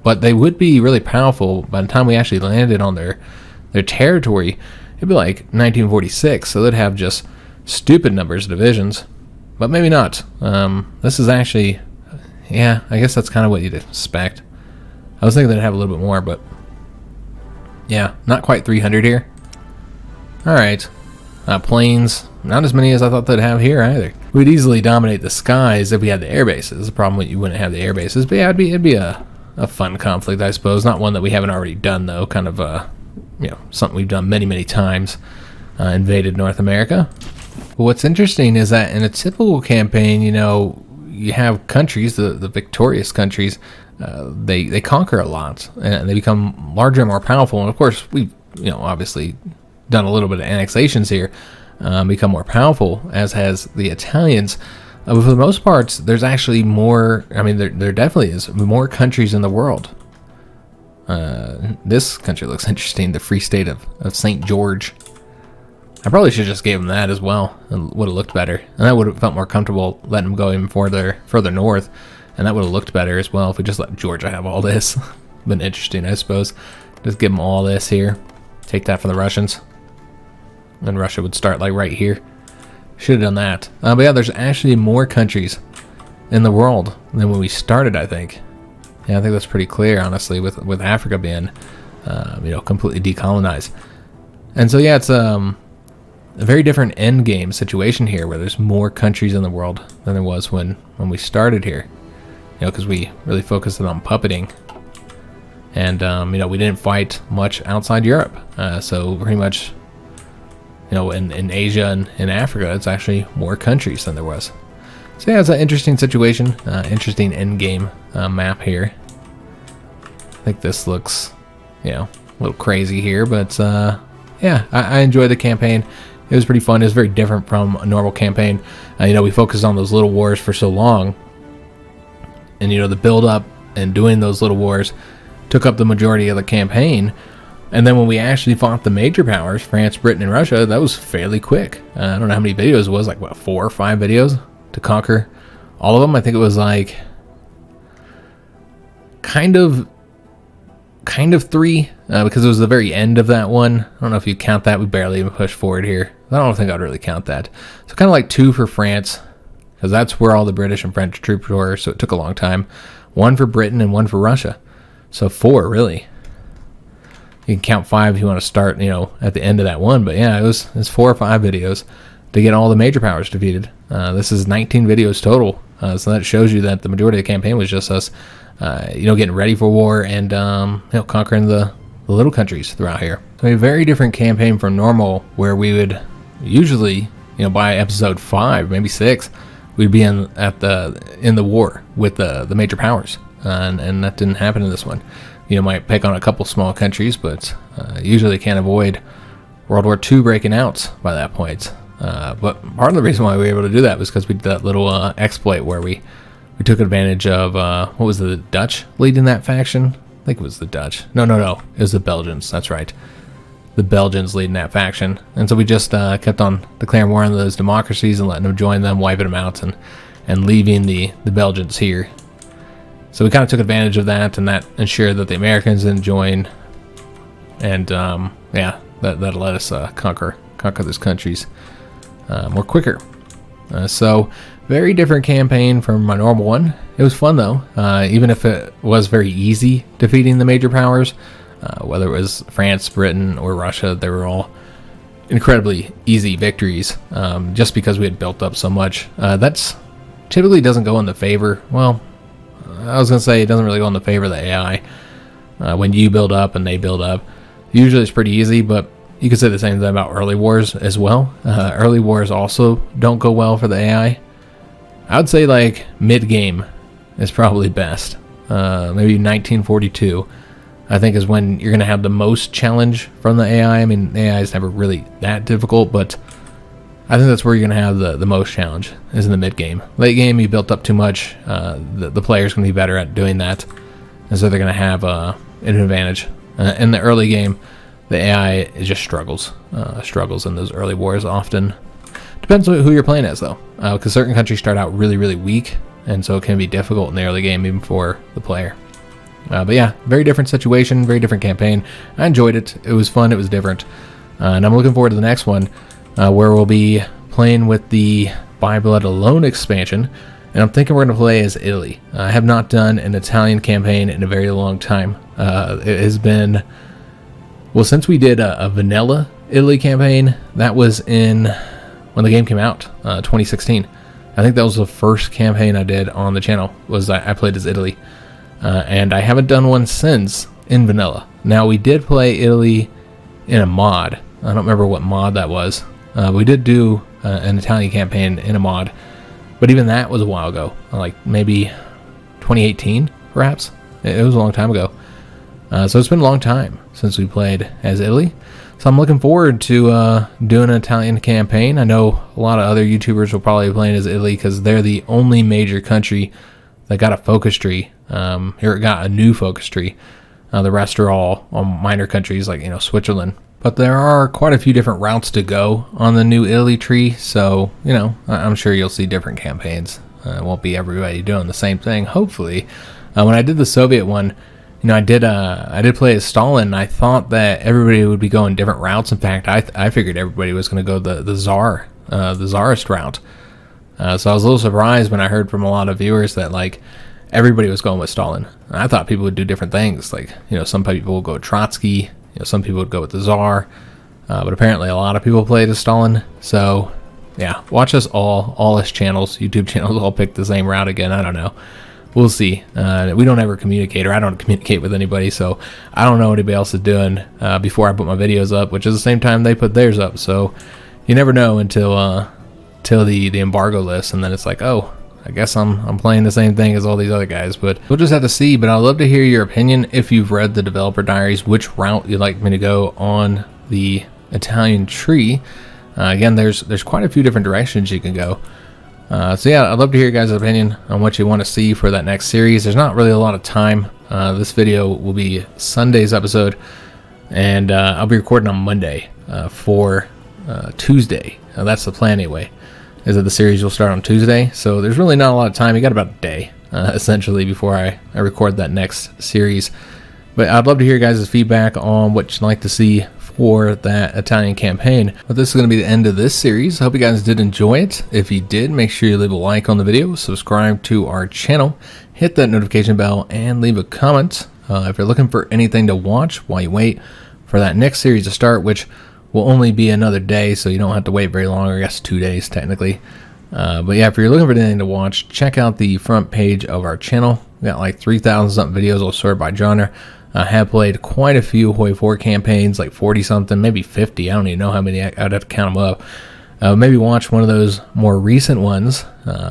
but they would be really powerful by the time we actually landed on their territory. It'd be like 1946, so they'd have just stupid numbers of divisions, but maybe not. This is actually, yeah, I guess that's kind of what you'd expect. I was thinking they'd have a little bit more, but yeah, not quite 300 here. All right, planes, not as many as I thought they'd have here either. We'd easily dominate the skies if we had the air bases. The problem with you wouldn't have the air bases, but yeah, it'd be a fun conflict, I suppose. Not one that we haven't already done though. Kind of something we've done many times. Invaded North America. But what's interesting is that in a typical campaign, you have countries, the victorious countries, they conquer a lot and they become larger and more powerful. And of course, we've obviously done a little bit of annexations here. Become more powerful, as has the Italians. But for the most part, there's actually more. I mean, there definitely is more countries in the world. This country looks interesting. The Free State of St. George. I probably should just gave them that as well. It would have looked better, and I would have felt more comfortable letting them go even further north, and that would have looked better as well if we just let Georgia have all this. Been interesting, I suppose. Just give them all this here. Take that from the Russians. And Russia would start like right here. Should have done that. But yeah, there's actually more countries in the world than when we started, I think. Yeah, I think that's pretty clear, honestly, with Africa being, completely decolonized. And so yeah, it's a very different end game situation here, where there's more countries in the world than there was when we started here. Because we really focused on puppeting, and we didn't fight much outside Europe. So pretty much. In Asia and in Africa, it's actually more countries than there was. So yeah, it's an interesting situation, interesting end game map here. I think this looks, a little crazy here, but yeah, I enjoyed the campaign. It was pretty fun. It was very different from a normal campaign. We focused on those little wars for so long, and the build up and doing those little wars took up the majority of the campaign. And then when we actually fought the major powers, France, Britain, and Russia, that was fairly quick. I don't know how many videos it was, like 4 or 5 videos to conquer all of them. I think it was like kind of 3, because it was the very end of that one. I don't know if you count that. We barely even pushed forward here. I don't think I'd really count that. So kind of like 2 for France, because that's where all the British and French troops were, so it took a long time. 1 for Britain and 1 for Russia. So 4, really. You can count 5 if you want to start, at the end of that one. But yeah, it's 4 or 5 videos to get all the major powers defeated. This is 19 videos total. So that shows you that the majority of the campaign was just us, getting ready for war and, conquering the little countries throughout here. So a very different campaign from normal, where we would usually, by episode 5, maybe 6, we'd be in the war with the major powers. And that didn't happen in this one. Might pick on a couple small countries, but usually can't avoid World War II breaking out by that point. But part of the reason why we were able to do that was because we did that little exploit where we took advantage of, what was the Dutch leading that faction? I think it was the Dutch. No. It was the Belgians. That's right. The Belgians leading that faction. And so we just kept on declaring war on those democracies and letting them join them, wiping them out, and leaving the Belgians here. So we kind of took advantage of that, and that ensured that the Americans didn't join. And that let us conquer those countries more quicker. So very different campaign from my normal one. It was fun though, even if it was very easy defeating the major powers, whether it was France, Britain, or Russia. They were all incredibly easy victories, just because we had built up so much. That's typically doesn't go in the favor. Well, I was going to say it doesn't really go in the favor of the AI. When you build up and they build up, usually it's pretty easy, but you could say the same thing about early wars as well. Early wars also don't go well for the AI. I would say like mid-game is probably best. Maybe 1942, I think, is when you're going to have the most challenge from the AI. I mean, the AI is never really that difficult, but I think that's where you're going to have the most challenge, is in the mid-game. Late game, you built up too much. The player's going to be better at doing that. And so they're going to have an advantage. In the early game, the AI it just struggles in those early wars often. Depends on who you're playing as, though, because certain countries start out really, really weak, and so it can be difficult in the early game even for the player. But yeah, very different situation, very different campaign. I enjoyed it. It was fun. It was different. And I'm looking forward to the next one, where we'll be playing with the By Blood Alone expansion. And I'm thinking we're going to play as Italy. I have not done an Italian campaign in a very long time. It has been, well, since we did a vanilla Italy campaign, that was when the game came out, 2016. I think that was the first campaign I did on the channel, was I played as Italy. And I haven't done one since in vanilla. Now, we did play Italy in a mod. I don't remember what mod that was. We did do an Italian campaign in a mod, but even that was a while ago, like maybe 2018, perhaps. It was a long time ago. So it's been a long time since we played as Italy. So I'm looking forward to doing an Italian campaign. I know a lot of other YouTubers will probably be playing as Italy because they're the only major country that got a focus tree. Here it got a new focus tree. The rest are all minor countries like, Switzerland. But there are quite a few different routes to go on the new Italy tree, so, I'm sure you'll see different campaigns. It won't be everybody doing the same thing, hopefully. When I did the Soviet one, I did play as Stalin. I thought that everybody would be going different routes. In fact, I figured everybody was going to go the Tsar, the Tsarist route. So I was a little surprised when I heard from a lot of viewers that, like, everybody was going with Stalin. I thought people would do different things. Like, some people would go with Trotsky. Some people would go with the Tsar. But apparently a lot of people played as Stalin. So, yeah, watch us all us channels, YouTube channels, all pick the same route again. I don't know. We'll see. We don't ever communicate, or I don't communicate with anybody, so I don't know what anybody else is doing before I put my videos up, which is the same time they put theirs up. So you never know until the embargo list, and then it's like, oh, I guess I'm playing the same thing as all these other guys. But we'll just have to see. But I'd love to hear your opinion if you've read the developer diaries, which route you'd like me to go on the Italian tree. Again, there's quite a few different directions you can go. So yeah, I'd love to hear your guys' opinion on what you want to see for that next series. There's not really a lot of time. This video will be Sunday's episode, and I'll be recording on Monday for Tuesday. That's the plan anyway, is that the series will start on Tuesday. So there's really not a lot of time. You got about a day, essentially, before I record that next series. But I'd love to hear your guys' feedback on what you'd like to see for that Italian campaign. But this is going to be the end of this series. I hope you guys did enjoy it. If you did, make sure you leave a like on the video, subscribe to our channel, hit that notification bell, and leave a comment. If you're looking for anything to watch while you wait for that next series to start, which will only be another day, so you don't have to wait very long, or I guess 2 days technically. But yeah, if you're looking for anything to watch, check out the front page of our channel. We got like 3,000 something videos all sorted by genre. I have played quite a few Hoi 4 campaigns, like 40 something, maybe 50. I don't even know how many. I'd have to count them up. Maybe watch one of those more recent ones,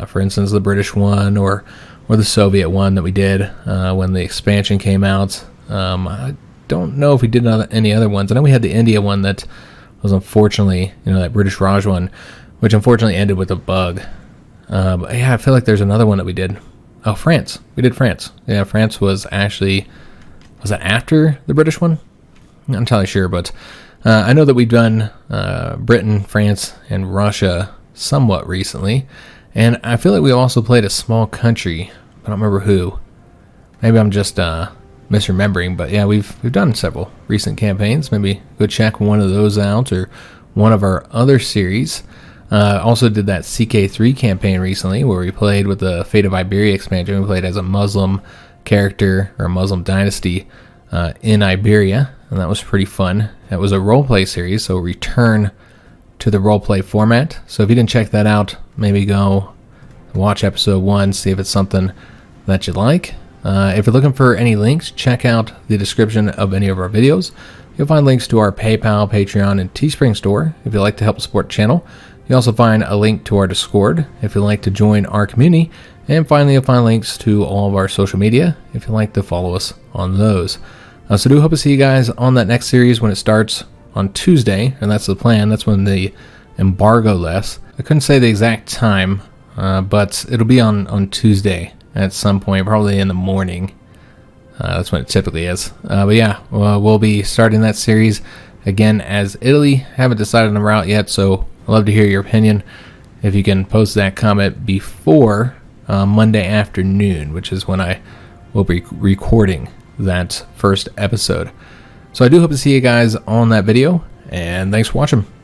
for instance, the British one or the Soviet one that we did when the expansion came out. I don't know if we did any other ones. I know we had the India one that was unfortunately, that British Raj one, which unfortunately ended with a bug. But yeah, I feel like there's another one that we did. Oh, France. We did France. Yeah, France was actually... Was that after the British one? I'm not entirely sure, but I know that we've done Britain, France, and Russia somewhat recently. And I feel like we also played a small country. I don't remember who. Maybe I'm just misremembering. But yeah, we've done several recent campaigns. Maybe go check one of those out, or one of our other series. Also did that CK3 campaign recently, where we played with the Fate of Iberia expansion. We played as a Muslim character, or a Muslim dynasty in Iberia, and that was pretty fun. It was a roleplay series, so return to the roleplay format. So if you didn't check that out, maybe go watch episode 1, see if it's something that you like. If you're looking for any links, check out the description of any of our videos. You'll find links to our PayPal, Patreon, and Teespring store if you'd like to help support the channel. You'll also find a link to our Discord if you'd like to join our community. And finally, you'll find links to all of our social media if you'd like to follow us on those. So do hope to see you guys on that next series when it starts on Tuesday, and that's the plan. That's when the embargo lifts. I couldn't say the exact time, but it'll be on Tuesday at some point, probably in the morning. That's when it typically is. But yeah, we'll be starting that series again as Italy. Haven't decided on the route yet, so I'd love to hear your opinion. If you can post that comment before Monday afternoon, which is when I will be recording that first episode. So I do hope to see you guys on that video, and thanks for watching.